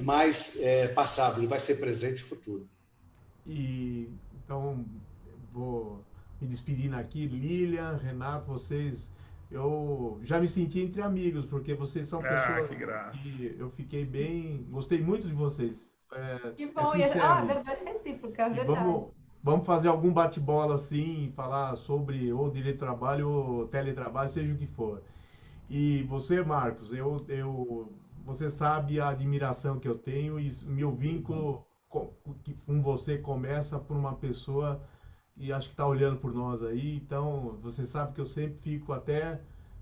mais passado, ele vai ser presente e futuro. Então, vou me despedindo aqui. Lilian, Renato, vocês... Eu já me senti entre amigos, porque vocês são pessoas que eu fiquei bem... Gostei muito de vocês. Que bom. Verdade recíproca, verdade. Vamos fazer algum bate-bola assim, falar sobre ou direito de trabalho ou teletrabalho, seja o que for. E você, Marcos, você sabe a admiração que eu tenho e meu vínculo com você começa por uma pessoa e acho que está olhando por nós aí, então você sabe que eu sempre fico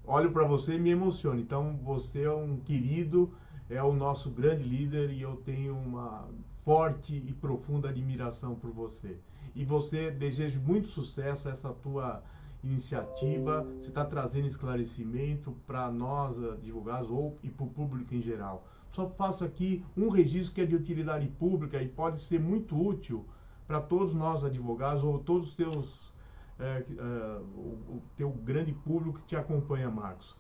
olho para você e me emociono. Então você é um querido, é o nosso grande líder e eu tenho uma forte e profunda admiração por você. E você, desejo muito sucesso a essa tua iniciativa, você está trazendo esclarecimento para nós advogados e para o público em geral. Só faço aqui um registro que é de utilidade pública e pode ser muito útil para todos nós advogados ou todos os teus o teu grande público que te acompanha, Marcos.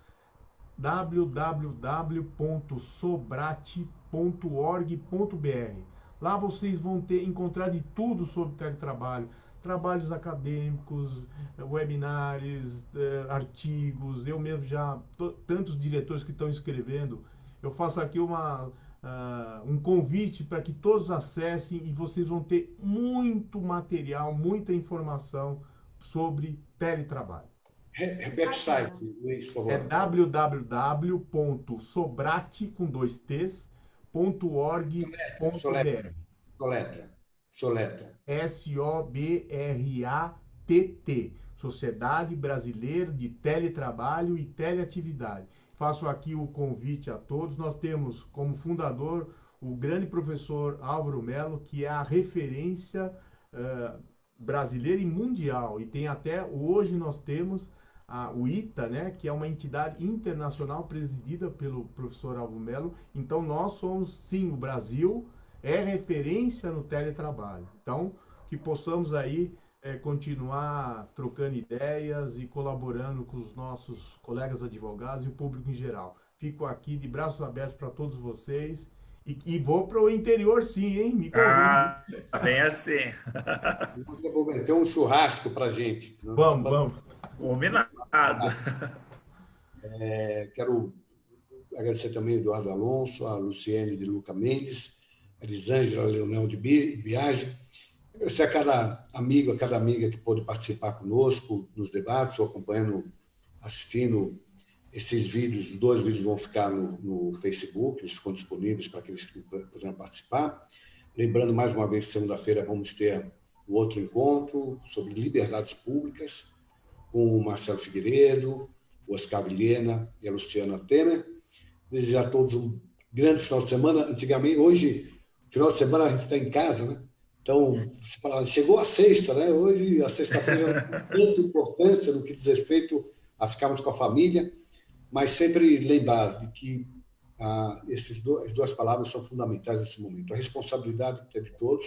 www.sobrate.org.br. Lá vocês vão encontrar de tudo sobre teletrabalho, trabalhos acadêmicos, webinars, artigos. Eu mesmo tantos diretores que estão escrevendo. Eu faço aqui um convite para que todos acessem e vocês vão ter muito material, muita informação sobre teletrabalho. Repete o site, Luiz, por favor. É www.sobrate.org.br. Soletra. SOBRAT.org.br. SBTT, Sociedade Brasileira de Teletrabalho e Teleatividade. Faço aqui o convite a todos. Nós temos como fundador o grande professor Álvaro Melo, que é a referência brasileira e mundial. E tem até, hoje nós temos o ITA, né, que é uma entidade internacional presidida pelo professor Álvaro Melo. Então nós somos, sim, o Brasil é referência no teletrabalho. Então, que possamos aí continuar trocando ideias e colaborando com os nossos colegas advogados e o público em geral. Fico aqui de braços abertos para todos vocês e vou para o interior sim, hein? Me convide. Vem assim. Tem um churrasco para gente. Vamos. Combinado. Quero agradecer também ao Eduardo Alonso, a Luciene de Luca Mendes, a Elisângela Leonel de Biagi. Agradecer a cada amigo, a cada amiga que pôde participar conosco nos debates, ou acompanhando, assistindo esses vídeos. Os 2 vídeos vão ficar no Facebook, eles ficam disponíveis para aqueles que puderam participar. Lembrando, mais uma vez, segunda-feira vamos ter o outro encontro sobre liberdades públicas, com o Marcelo Figueiredo, o Oscar Vilhena e a Luciana Temer. Desejar a todos um grande final de semana. Antigamente, hoje, final de semana, a gente está em casa, né? Então, chegou a sexta, né? Hoje, a sexta-feira tem muita importância no que diz respeito a ficarmos com a família, mas sempre lembrar de que as 2 palavras são fundamentais nesse momento. A responsabilidade é de todos.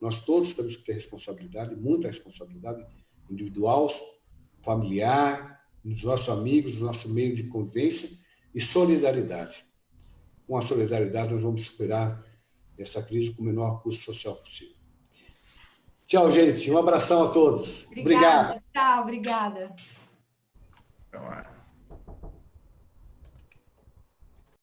Nós todos temos que ter responsabilidade, muita responsabilidade individual, familiar, dos nossos amigos, do nosso meio de convivência, e solidariedade. Com a solidariedade, nós vamos superar essa crise com o menor custo social possível. Tchau, gente. Um abração a todos. Obrigado. Tchau, obrigada. Então,